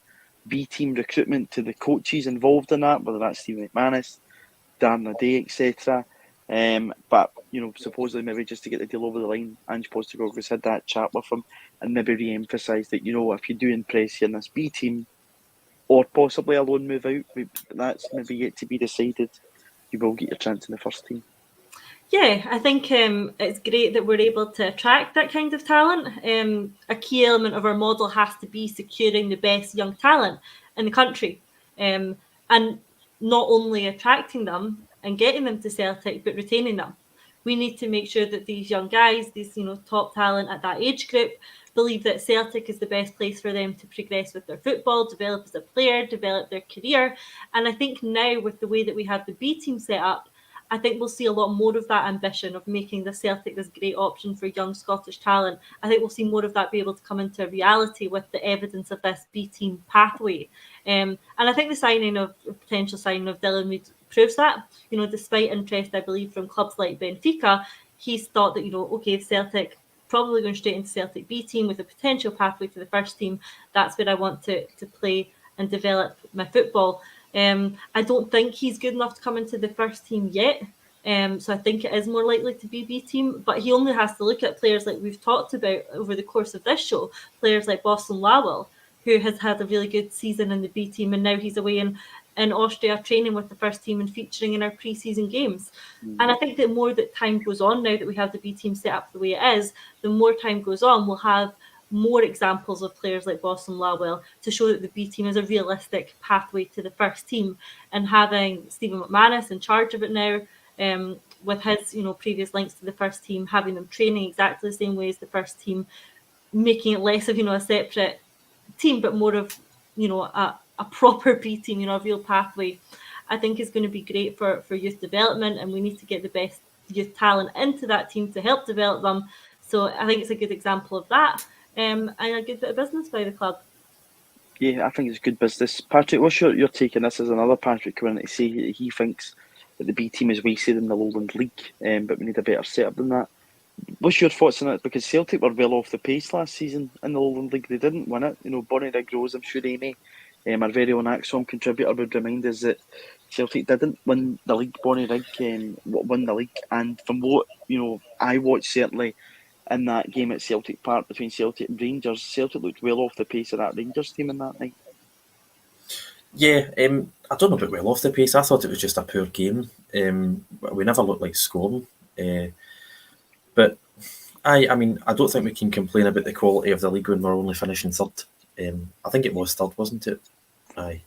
B team recruitment to the coaches involved in that, whether that's Stephen McManus, Darren O'Day, etc. But supposedly maybe just to get the deal over the line, Ange Postecoglou's had that chat with him and maybe re-emphasised that if you do impress here in this B team, or possibly a loan move out, that's maybe yet to be decided. You will get your chance in the first team. Yeah, I think it's great that we're able to attract that kind of talent. A key element of our model has to be securing the best young talent in the country, and not only attracting them and getting them to Celtic, but retaining them. We need to make sure that these young guys, these top talent at that age group, believe that Celtic is the best place for them to progress with their football, develop as a player, develop their career. And I think now with the way that we have the B team set up, I think we'll see a lot more of that ambition of making the Celtic this great option for young Scottish talent. I think we'll see more of that be able to come into reality with the evidence of this B team pathway. And I think the potential signing of Dylan Reid proves that. Despite interest, I believe, from clubs like Benfica, he's thought that, okay, Celtic probably going straight into Celtic B team with a potential pathway to the first team. That's where I want to play and develop my football. I don't think he's good enough to come into the first team yet. So I think it is more likely to be B team, but he only has to look at players like we've talked about over the course of this show, players like Boston Lowell, who has had a really good season in the B team, and now he's away in Austria training with the first team and featuring in our pre-season games. And I think that more that time goes on, now that we have the B team set up the way it is, the more time goes on, we'll have more examples of players like Boss and Lawwell to show that the B team is a realistic pathway to the first team. And having Stephen McManus in charge of it now, with his previous links to the first team, having them training exactly the same way as the first team, making it less of a separate team, but more of a proper B team, a real pathway, I think is going to be great for youth development, and we need to get the best youth talent into that team to help develop them. So I think it's a good example of that, and a good bit of business by the club. Yeah, I think it's good business. Patrick, what's your take on this? As another Patrick coming in to say he thinks that the B team is wasted in the Lowland League, but we need a better setup than that. What's your thoughts on it? Because Celtic were well off the pace last season in the Lowland League. They didn't win it. Bonnie Rig Rose, I'm sure Amy, our very own Acsom contributor, would remind us that Celtic didn't win the league. Bonnie Rig won the league. And from what I watched, certainly in that game at Celtic Park between Celtic and Rangers, Celtic looked well off the pace of that Rangers team in that night. Yeah, I don't know about well off the pace. I thought it was just a poor game. We never looked like scoring. But I mean, I don't think we can complain about the quality of the league when we're only finishing third. I think it was third, wasn't it? Aye.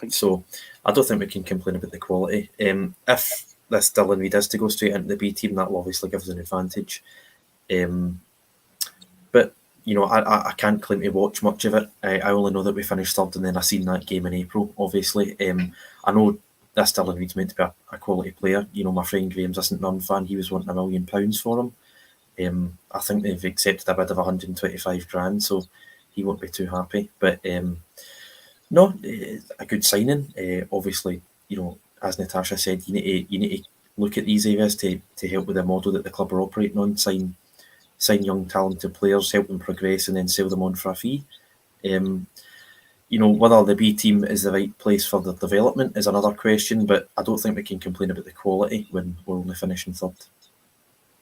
So I don't think we can complain about the quality. If this Dylan Reid is to go straight into the B team, that will obviously give us an advantage. But I can't claim to watch much of it. I only know that we finished third, and then I seen that game in April. Obviously, I know this Dylan Reid's meant to be a quality player. My friend Graham's a St Mirren fan. He was wanting £1 million for him. I think they've accepted a bid of 125 grand, so he won't be too happy. But no, a good signing. Obviously, as Natasha said, you need to look at these areas to help with the model that the club are operating on. Sign young talented players, help them progress, and then sell them on for a fee. Whether the B team is the right place for the development is another question, but I don't think we can complain about the quality when we're only finishing third.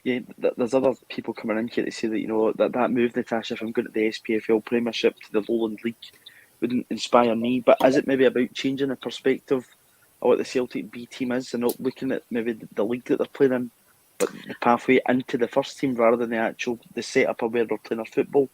Yeah, there's other people coming in here to say that that move, Natasha, from going to the SPFL Premiership to the Lowland League wouldn't inspire me. But is it maybe about changing the perspective of what the Celtic B team is and not looking at maybe the league that they're playing in, but the pathway into the first team rather than the setup of where they're playing their football?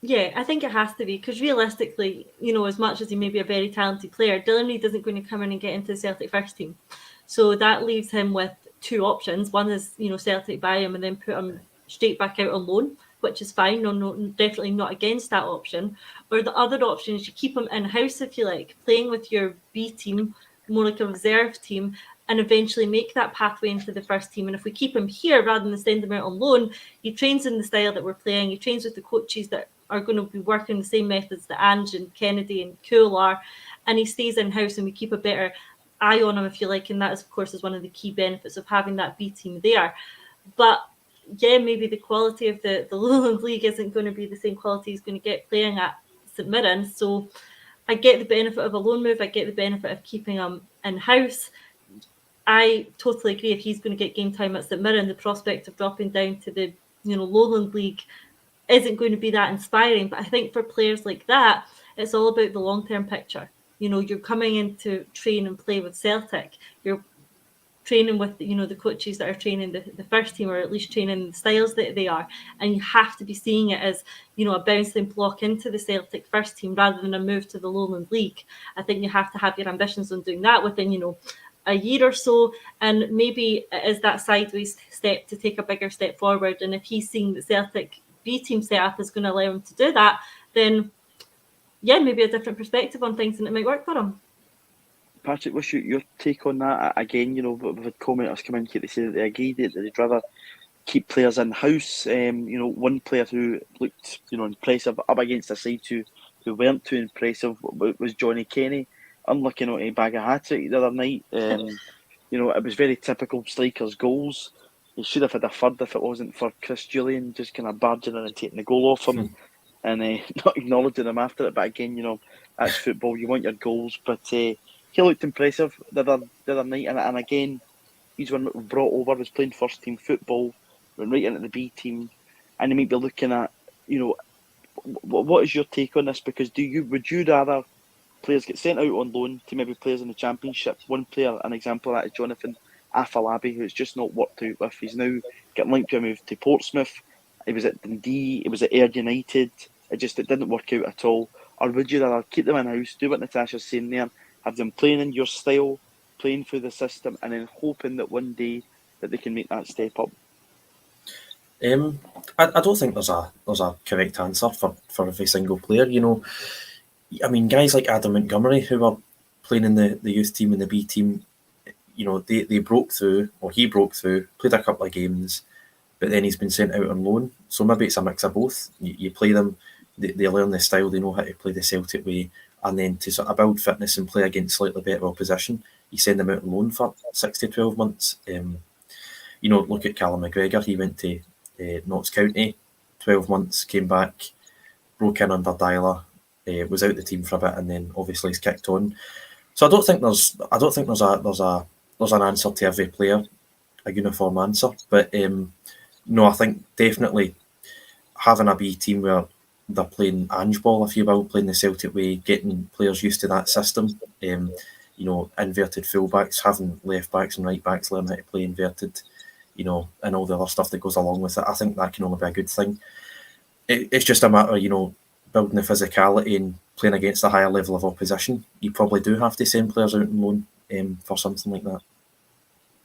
Yeah, I think it has to be, because realistically, as much as he may be a very talented player, Dylan Reid isn't going to come in and get into the Celtic first team. So that leaves him with two options. One is, Celtic buy him and then put him straight back out on loan, which is fine. No, definitely not against that option. Or the other option is you keep him in-house, if you like, playing with your B team, more like a reserve team, and eventually make that pathway into the first team. And if we keep him here rather than send him out on loan, he trains in the style that we're playing. He trains with the coaches that are going to be working the same methods that Ange and Kennedy and Cool are, and he stays in-house and we keep a better eye on him, if you like, and that, of course, is one of the key benefits of having that B team there. But yeah, maybe the quality of the Lowland League isn't going to be the same quality he's going to get playing at St Mirren. So I get the benefit of a loan move. I get the benefit of keeping him in-house. I totally agree. If he's going to get game time at St Mirren, the prospect of dropping down to the Lowland League isn't going to be that inspiring. But I think for players like that, it's all about the long-term picture. You're coming in to train and play with Celtic. You're training with the coaches that are training the first team, or at least training the styles that they are, and you have to be seeing it as a bouncing block into the Celtic first team rather than a move to the Lowland League. I think you have to have your ambitions on doing that within a year or so, and maybe it is that sideways step to take a bigger step forward. And if he's seeing the Celtic B team setup is going to allow him to do that, then yeah, maybe a different perspective on things, and it might work for him. Patrick, what's your take on that? Again, we've had commenters come in here to say that they agree that they'd rather keep players in-house. One player who looked, impressive up against a side who weren't too impressive was Johnny Kenny. Unlucky not to bag a hat-trick the other night. It was very typical strikers' goals. He should have had a third if it wasn't for Chris Julian just kind of barging in and taking the goal off him and not acknowledging him after it. But again, that's football. You want your goals. But he looked impressive the other night. And again, he's one that was brought over, was playing first team football, went right into the B team. And he might be looking at, what is your take on this? Because would you rather players get sent out on loan to maybe players in the Championship? One player, an example of that is Jonathan Afalabi, who's just not worked out with. He's now getting linked to a move to Portsmouth. He was at Dundee. He was at Ayr United. It didn't work out at all. Or would you rather keep them in house, do what Natasha's saying there, have them playing in your style, playing through the system, and then hoping that one day that they can make that step up? I don't think there's a correct answer for every single player. I mean, guys like Adam Montgomery, who were playing in the youth team and the B team, they broke through, or he broke through, played a couple of games, but then he's been sent out on loan. So maybe it's a mix of both. You play them, they learn the style, they know how to play the Celtic way, and then to sort of build fitness and play against slightly better opposition, you send them out on loan for 6 to 12 months. Look at Callum McGregor. He went to Notts County, 12 months, came back, broke in under Dyler, was out the team for a bit, and then obviously he's kicked on. So I don't think there's an answer to every player, a uniform answer. But no, I think definitely having a B team where they're playing Ange ball, if you will, playing the Celtic way, getting players used to that system. Inverted fullbacks, having left backs and right backs learn how to play inverted, and all the other stuff that goes along with it. I think that can only be a good thing. It's just a matter of, building the physicality and playing against a higher level of opposition. You probably do have to send players out on loan for something like that.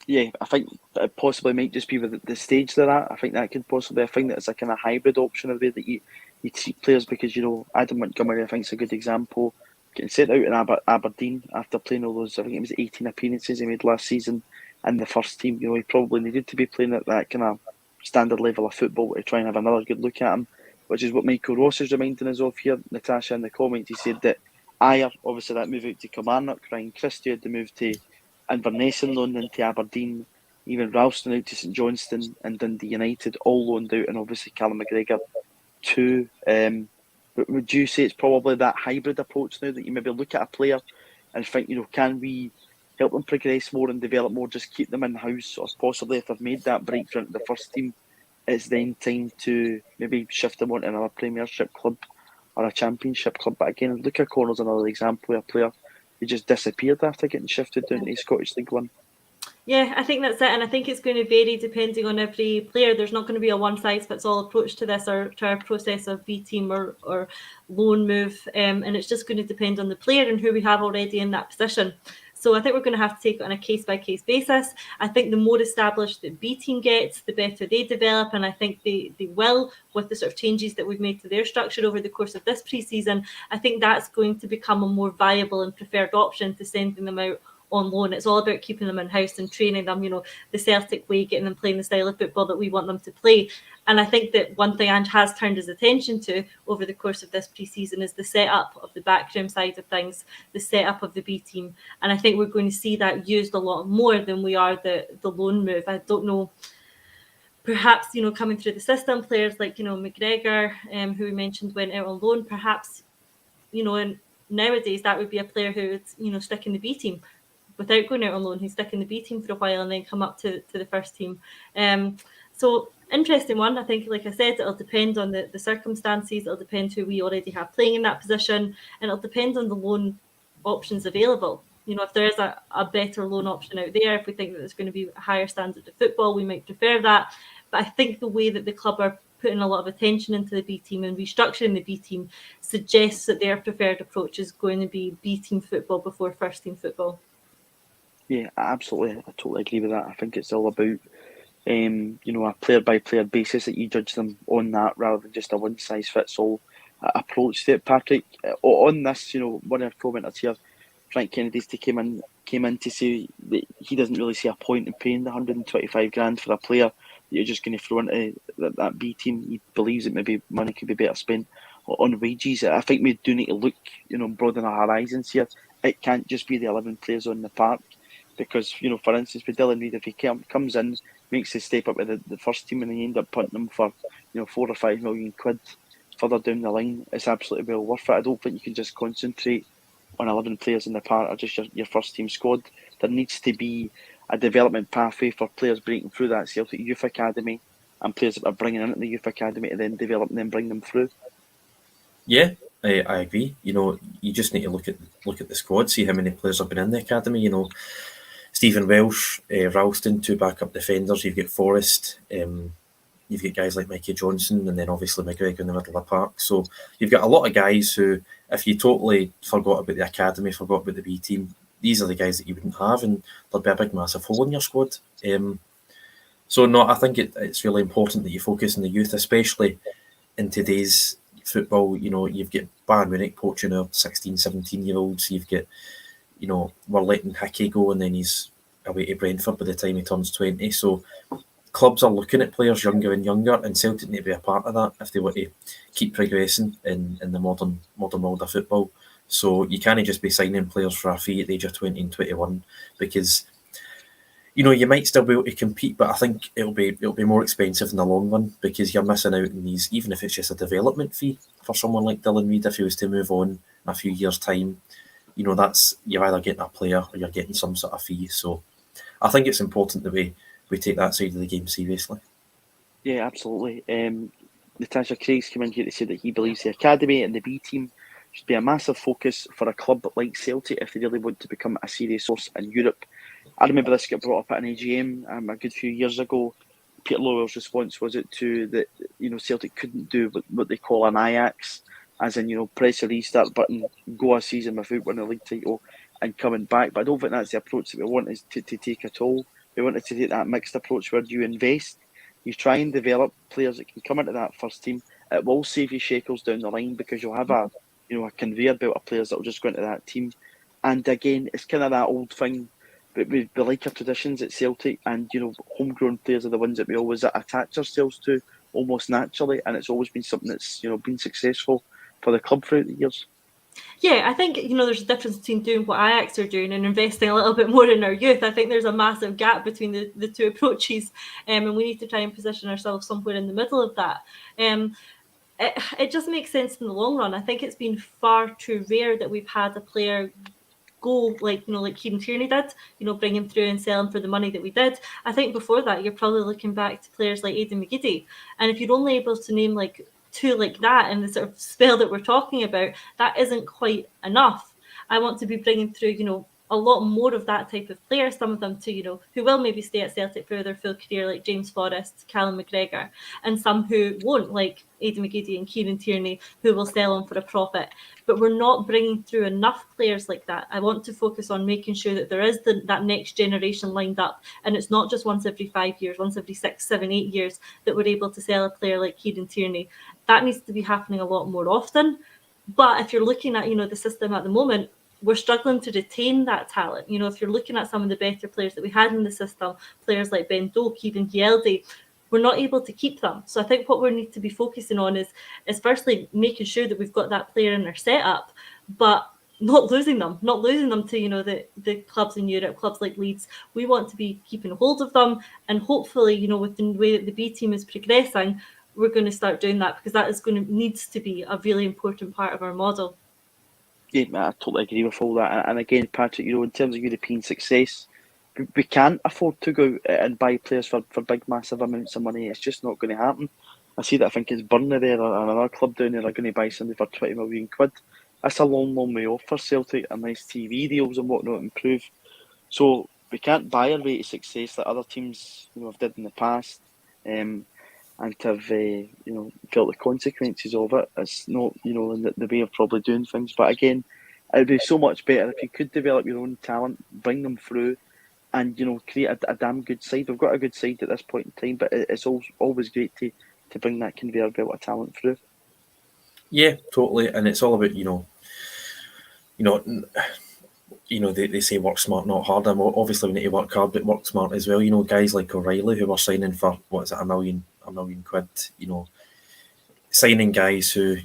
Yeah, I think it possibly might just be with the stage they're at. I think that could possibly, I think that it's a kind of hybrid option of the way that you treat players, because, Adam Montgomery, I think, is a good example. Getting sent out in Aberdeen after playing all those, I think it was 18 appearances he made last season in the first team. He probably needed to be playing at that kind of standard level of football to try and have another good look at him, which is what Michael Ross is reminding us of here. Natasha, in the comments, he said that Ayer, obviously that move out to Kilmarnock, Ryan Christie had to move to Inverness and loaned into Aberdeen, even Ralston out to St Johnstone and Dundee United, all loaned out, and obviously Callum McGregor too. But would you say it's probably that hybrid approach now, that you maybe look at a player and think, can we help them progress more and develop more, just keep them in-house, or possibly if they've made that breakthrough into the first team, it's then time to maybe shift them onto another Premiership club or a Championship club. But again, look at Corner's another example of a player who just disappeared after getting shifted down to Scottish League One. Yeah, I think that's it, and I think it's going to vary depending on every player. There's not going to be a one-size-fits-all approach to this, or to our process of B team or loan move, and it's just going to depend on the player and who we have already in that position. So I think we're going to have to take it on a case-by-case basis. I think the more established the B team gets, the better they develop, and I think they will, with the sort of changes that we've made to their structure over the course of this pre-season. I think that's going to become a more viable and preferred option to sending them out on loan. It's all about keeping them in-house and training them, the Celtic way, getting them playing the style of football that we want them to play. And I think that one thing Ange has turned his attention to over the course of this pre-season is the setup of the backroom side of things, the setup of the B team. And I think we're going to see that used a lot more than we are the loan move. I don't know, perhaps, coming through the system, players like, McGregor, who we mentioned went out on loan, perhaps, and nowadays that would be a player who would, stick in the B team without going out on loan. He's stick in the B team for a while and then come up to the first team. So interesting one. I think, like I said, it'll depend on the circumstances. It'll depend who we already have playing in that position, and it'll depend on the loan options available. If there is a better loan option out there, if we think that there's going to be a higher standard of football, we might prefer that. But I think the way that the club are putting a lot of attention into the B team and restructuring the B team suggests that their preferred approach is going to be B team football before first team football. Yeah, absolutely. I totally agree with that. I think it's all about, a player-by-player basis that you judge them on that, rather than just a one-size-fits-all approach to it. Patrick, on this, one of our commenters here, Frank Kennedy's, came in to say that he doesn't really see a point in paying the 125 grand for a player that you're just going to throw into that B team. He believes that maybe money could be better spent on wages. I think we do need to look, broaden our horizons here. It can't just be the 11 players on the park. Because, for instance, with Dylan Reid, if he comes in, makes the step up with the first team, and they end up punting him for, 4 or 5 million quid further down the line, it's absolutely well worth it. I don't think you can just concentrate on 11 players in the park or just your first team squad. There needs to be a development pathway for players breaking through that Celtic Youth Academy, and players that are bringing into the Youth Academy to then develop and then bring them through. Yeah, I agree. You just need to look at the squad, see how many players have been in the academy. Stephen Welsh, Ralston, 2 backup defenders. You've got Forrest, you've got guys like Mikey Johnston, and then obviously McGregor in the middle of the park. So you've got a lot of guys who, if you totally forgot about the academy, forgot about the B team, these are the guys that you wouldn't have, and there'd be a big massive hole in your squad. So no, I think it's really important that you focus on the youth, especially in today's football. You've got Bayern Munich poaching our 16, 17-year-olds. You've got, we're letting Hickey go, and then he's away to Brentford by the time he turns 20. So clubs are looking at players younger and younger, and Celtic need to be a part of that if they want to keep progressing in the modern world of football. So you can't just be signing players for a fee at the age of 20 and 21, because you might still be able to compete, but I think it'll be more expensive in the long run, because you're missing out on these, even if it's just a development fee for someone like Dylan Reid. If he was to move on in a few years' time, that's, you're either getting a player or you're getting some sort of fee. So I think it's important that we take that side of the game seriously. Yeah, absolutely. Natasha Craig's come in here to say that he believes the academy and the B team should be a massive focus for a club like Celtic if they really want to become a serious force in Europe. I remember this got brought up at an AGM a good few years ago. Peter Lowell's response was that Celtic couldn't do what they call an Ajax, as in press a restart button, go a season without winning a league title and coming back. But I don't think that's the approach that we want is to take at all. We wanted to take that mixed approach where you invest, you try and develop players that can come into that first team. It will save you shekels down the line, because you'll have a conveyor belt of players that will just go into that team. And again, it's kind of that old thing, but we like our traditions at Celtic, and homegrown players are the ones that we always attach ourselves to almost naturally, and it's always been something that's been successful for the club throughout the years. Yeah, I think, there's a difference between doing what Ajax are doing and investing a little bit more in our youth. I think there's a massive gap between the two approaches, and we need to try and position ourselves somewhere in the middle of that. It just makes sense in the long run. I think it's been far too rare that we've had a player go like Kieran Tierney did, bring him through and sell him for the money that we did. I think before that, you're probably looking back to players like Aidan McGeady. And if you're only able to name like two like that in the sort of spell that we're talking about, that isn't quite enough. I want to be bringing through, a lot more of that type of player, some of them too, who will maybe stay at Celtic for their full career, like James Forrest, Callum McGregor, and some who won't, like Aidan McGeady and Kieran Tierney, who will sell on for a profit. But we're not bringing through enough players like that. I want to focus on making sure that there is that next generation lined up, and it's not just once every 5 years, once every 6, 7, 8 years that we're able to sell a player like Kieran Tierney. That needs to be happening a lot more often. But if you're looking at, the system at the moment, we're struggling to retain that talent. If you're looking at some of the better players that we had in the system, players like Ben Doak, even Gieldi, we're not able to keep them. So I think what we need to be focusing on is firstly making sure that we've got that player in our setup, but not losing them to, the clubs in Europe, clubs like Leeds. We want to be keeping hold of them, and hopefully, with the way that the B team is progressing, we're going to start doing that, because that needs to be a really important part of our model. Yeah, I totally agree with all that. And again, Patrick, in terms of European success, we can't afford to go and buy players for big, massive amounts of money. It's just not going to happen. I see that. I think it's Burnley there or another club down there are going to buy somebody for 20 million quid. That's a long, long way off for Celtic, and nice TV deals and whatnot improve. So we can't buy our way to success that other teams have did in the past. And to have felt the consequences of it. It's not in the way of probably doing things. But again, it would be so much better if you could develop your own talent, bring them through, and create a damn good side. We've got a good side at this point in time, but it's always great to bring that conveyor belt of talent through. Yeah, totally. And it's all about they say work smart, not hard. And obviously we need to work hard, but work smart as well. Guys like O'Reilly, who were signing for $1 million quid, signing guys who,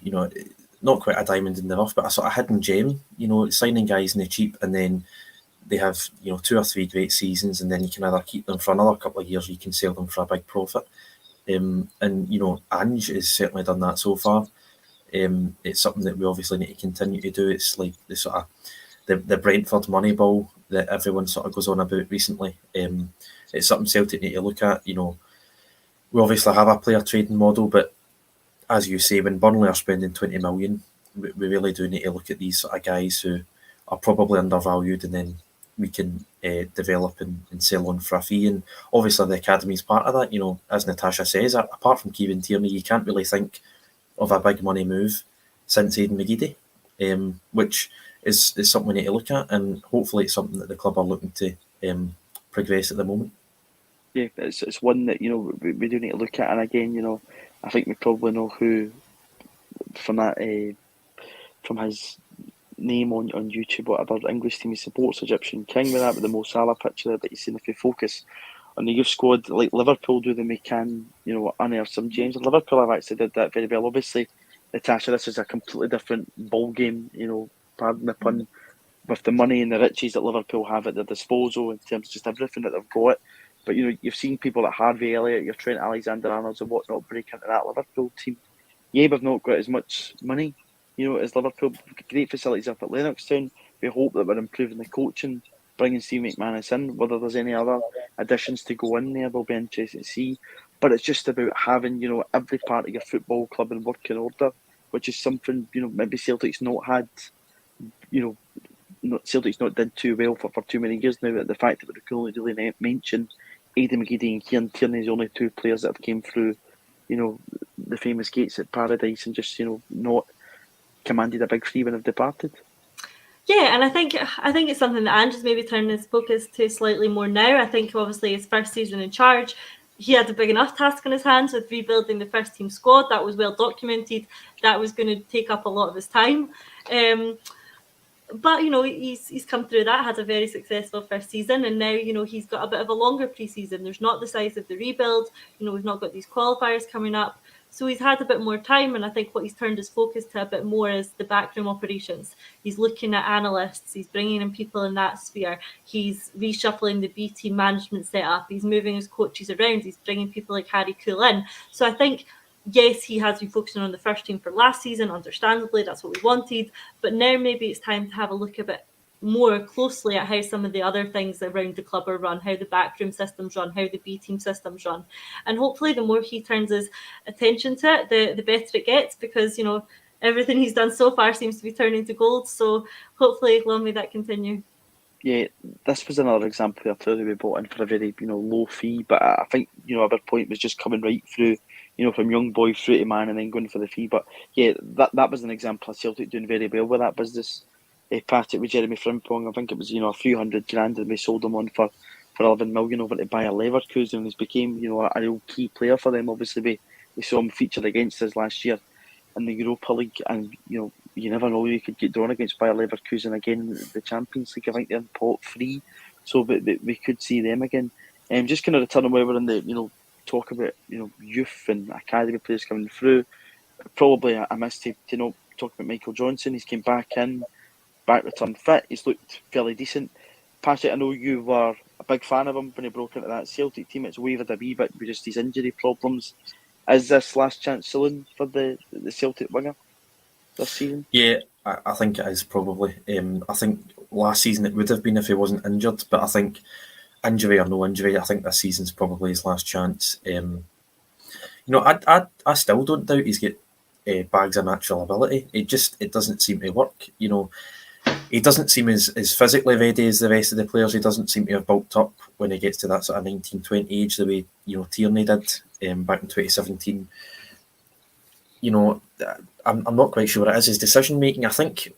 not quite a diamond in the rough, but a sort of hidden gem, signing guys in the cheap, and then they have, 2 or 3 great seasons, and then you can either keep them for another couple of years or you can sell them for a big profit. And Ange has certainly done that so far. It's something that we obviously need to continue to do. It's like the sort of the Brentford Moneyball that everyone sort of goes on about recently. It's something Celtic need to look at. We obviously have a player trading model, but as you say, when Burnley are spending 20 million, we really do need to look at these sort of guys who are probably undervalued, and then we can develop and sell on for a fee. And obviously the academy is part of that. You know, as Natasha says, apart from Kieran Tierney, you can't really think of a big money move since Aidan McGeady, which is something we need to look at, and hopefully it's something that the club are looking to progress at the moment. Yeah, it's one that, you know, we do need to look at, and again, you know, I think we probably know who from that from his name on YouTube, whatever English team he supports, Egyptian King, with that, with the Mo Salah picture there. But he's saying if we focus on the youth squad like Liverpool do, then we can, you know, unearth some gems. And Liverpool have actually did that very well. Obviously, Natasha, this is a completely different ball game, you know, pardon the pun, with the money and the riches that Liverpool have at their disposal in terms of just everything that they've got. But, you know, you've seen people like Harvey Elliott, your Trent Alexander-Arnolds and whatnot break into that Liverpool team. Yeah, we've not got as much money, you know, as Liverpool. Great facilities up at Lennoxtown. We hope that we're improving the coaching, bringing Steve McManus in. Whether there's any other additions to go in there, we'll be interested to see. But it's just about having, you know, every part of your football club in working order, which is something, you know, maybe Celtic's not had, you know, Celtic's not did too well for too many years now. The fact that we can only really mention Aidan McGeady and Kieran Tierney is the only two players that have came through, you know, the famous gates at Paradise and just, you know, not commanded a big fee when have departed. Yeah, and I think it's something that Andrew's maybe turning his focus to slightly more now. I think obviously his first season in charge, he had a big enough task on his hands with rebuilding the first team squad. That was well documented. That was going to take up a lot of his time. But, you know, he's come through that, had a very successful first season, and now, you know, he's got a bit of a longer pre-season. There's not the size of the rebuild. You know, we've not got these qualifiers coming up. So he's had a bit more time, and I think what he's turned his focus to a bit more is the backroom operations. He's looking at analysts. He's bringing in people in that sphere. He's reshuffling the B team management setup. He's moving his coaches around. He's bringing people like Harry Cool in. So I think, yes, he has been focusing on the first team for last season, understandably, that's what we wanted. But now maybe it's time to have a look a bit more closely at how some of the other things around the club are run, how the backroom systems run, how the B team systems run. And hopefully the more he turns his attention to it, the better it gets, because, you know, everything he's done so far seems to be turning to gold. So hopefully, long may that continue. Yeah, this was another example of a player that we bought in for a very, you know, low fee. But I think, you know, our point was just coming right through, you know, from young boy through to man and then going for the fee. But yeah, that was an example of Celtic doing very well with that business. Patrick with Jeremy Frimpong, I think it was, you know, a few $100,000 and we sold him on for 11 million over to Bayer Leverkusen, and he's became, you know, a real key player for them. Obviously, we saw him featured against us last year in the Europa League, and, you know, you never know, you could get drawn against Bayer Leverkusen again in the Champions League. I think they're in pot 3, so we could see them again. Just kind of returning where we're in the, you know, talk about, you know, youth and academy players coming through. Probably I missed to, you know, talk about Michael Johnston. He's came back returned fit. He's looked fairly decent. Patrick, I know you were a big fan of him when he broke into that Celtic team. It's wavered a wee bit with just his injury problems. Is this last chance saloon for the Celtic winger this season? Yeah, I think it is probably. I think last season it would have been if he wasn't injured, but I think injury or no injury, I think this season's probably his last chance. You know, I still don't doubt he's got bags of natural ability. It doesn't seem to work. You know, he doesn't seem as physically ready as the rest of the players. He doesn't seem to have bulked up when he gets to that sort of 19-20 age the way, you know, Tierney did back in 2017. You know, I'm not quite sure what it is. His decision making, I think,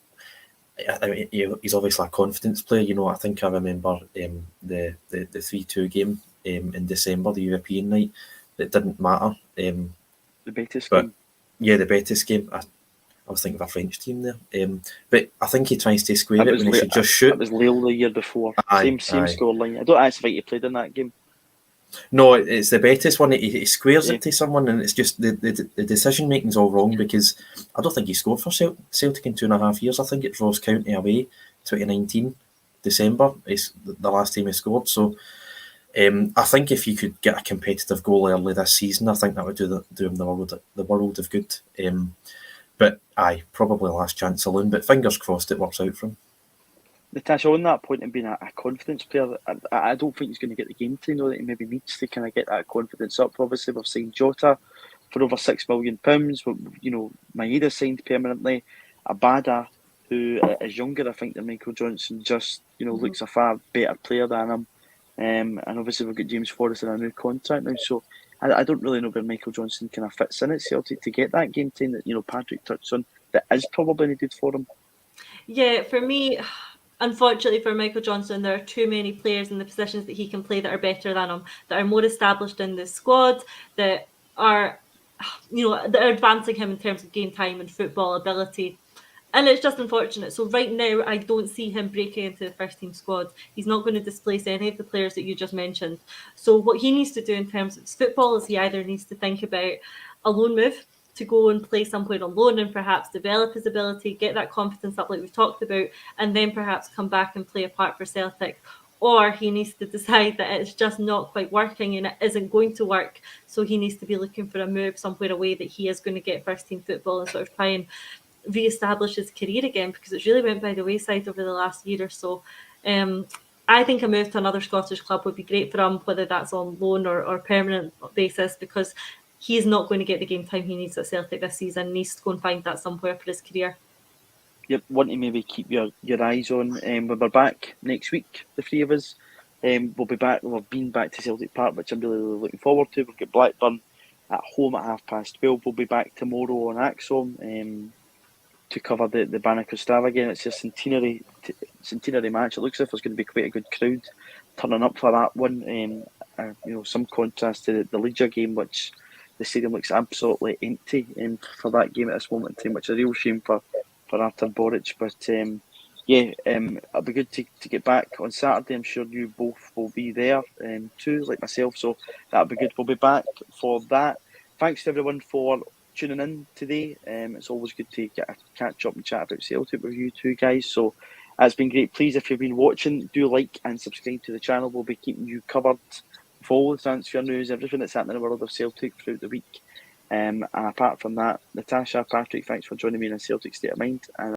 he's obviously a confidence player. You know, I think I remember the 3-2 game in December, the European night. It didn't matter. The Betis game. Yeah, the Betis game. I was thinking of a French team there. But I think he tries to square it when he should just shoot. It was Lille the year before. Same scoreline. I don't actually think he played in that game. No, it's the Betis one. He squares it to someone, and it's just the decision making's all wrong, because I don't think he scored for Celtic in 2.5 years. I think it's Ross County away, 2019, December. It's the last time he scored. So I think if you could get a competitive goal early this season, I think that would do him the world of good. But probably last chance saloon. But fingers crossed it works out for him. Natasha, on that point and being a confidence player, I don't think he's going to get the game to know that he maybe needs to kind of get that confidence up. Obviously, we've signed Jota for over £6 million. You know, Maeda signed permanently. Abada, who is younger, I think, than Michael Johnston, just, looks a far better player than him. And obviously we've got James Forrest in a new contract now, so I don't really know where Michael Johnston kind of fits in at Celtic to get that game time that, Patrick touched on, that is probably needed for him. Yeah, for me, unfortunately for Michael Johnston, there are too many players in the positions that he can play that are better than him, that are more established in the squad, that are, that are advancing him in terms of game time and football ability. And it's just unfortunate. So right now, I don't see him breaking into the first team squad. He's not going to displace any of the players that you just mentioned. So what he needs to do in terms of his football is he either needs to think about a loan move to go and play somewhere on loan and perhaps develop his ability, get that confidence up like we've talked about, and then perhaps come back and play a part for Celtic. Or he needs to decide that it's just not quite working and it isn't going to work. So he needs to be looking for a move somewhere away that he is going to get first team football and sort of try and re-establish his career again, because it's really went by the wayside over the last year or so. I think a move to another Scottish club would be great for him, whether that's on loan or permanent basis, because he's not going to get the game time he needs at Celtic this season. He needs to go and find that somewhere for his career. Yep, one to maybe keep your eyes on. When we're back next week, the three of us, we'll be back. We've been back to Celtic Park, which I'm really, really looking forward to. We've got Blackburn at home at 12:30. We'll be back tomorrow on Acsom to cover the Bannock Strava again. It's a centenary match. It looks as if there's going to be quite a good crowd turning up for that one. Some contrast to the Legia game, which the stadium looks absolutely empty for that game at this moment in time, which is a real shame for Artur Boric. But it'll be good to get back on Saturday. I'm sure you both will be there too, like myself. So that'll be good. We'll be back for that. Thanks to everyone for tuning in today. It's always good to get a catch up and chat about Celtic with you two guys. So it's been great. Please, if you've been watching, do like and subscribe to the channel. We'll be keeping you covered with all the transfer news, everything that's happening in the world of Celtic throughout the week. And apart from that, Natasha, Patrick, thanks for joining me in a Celtic State of Mind. And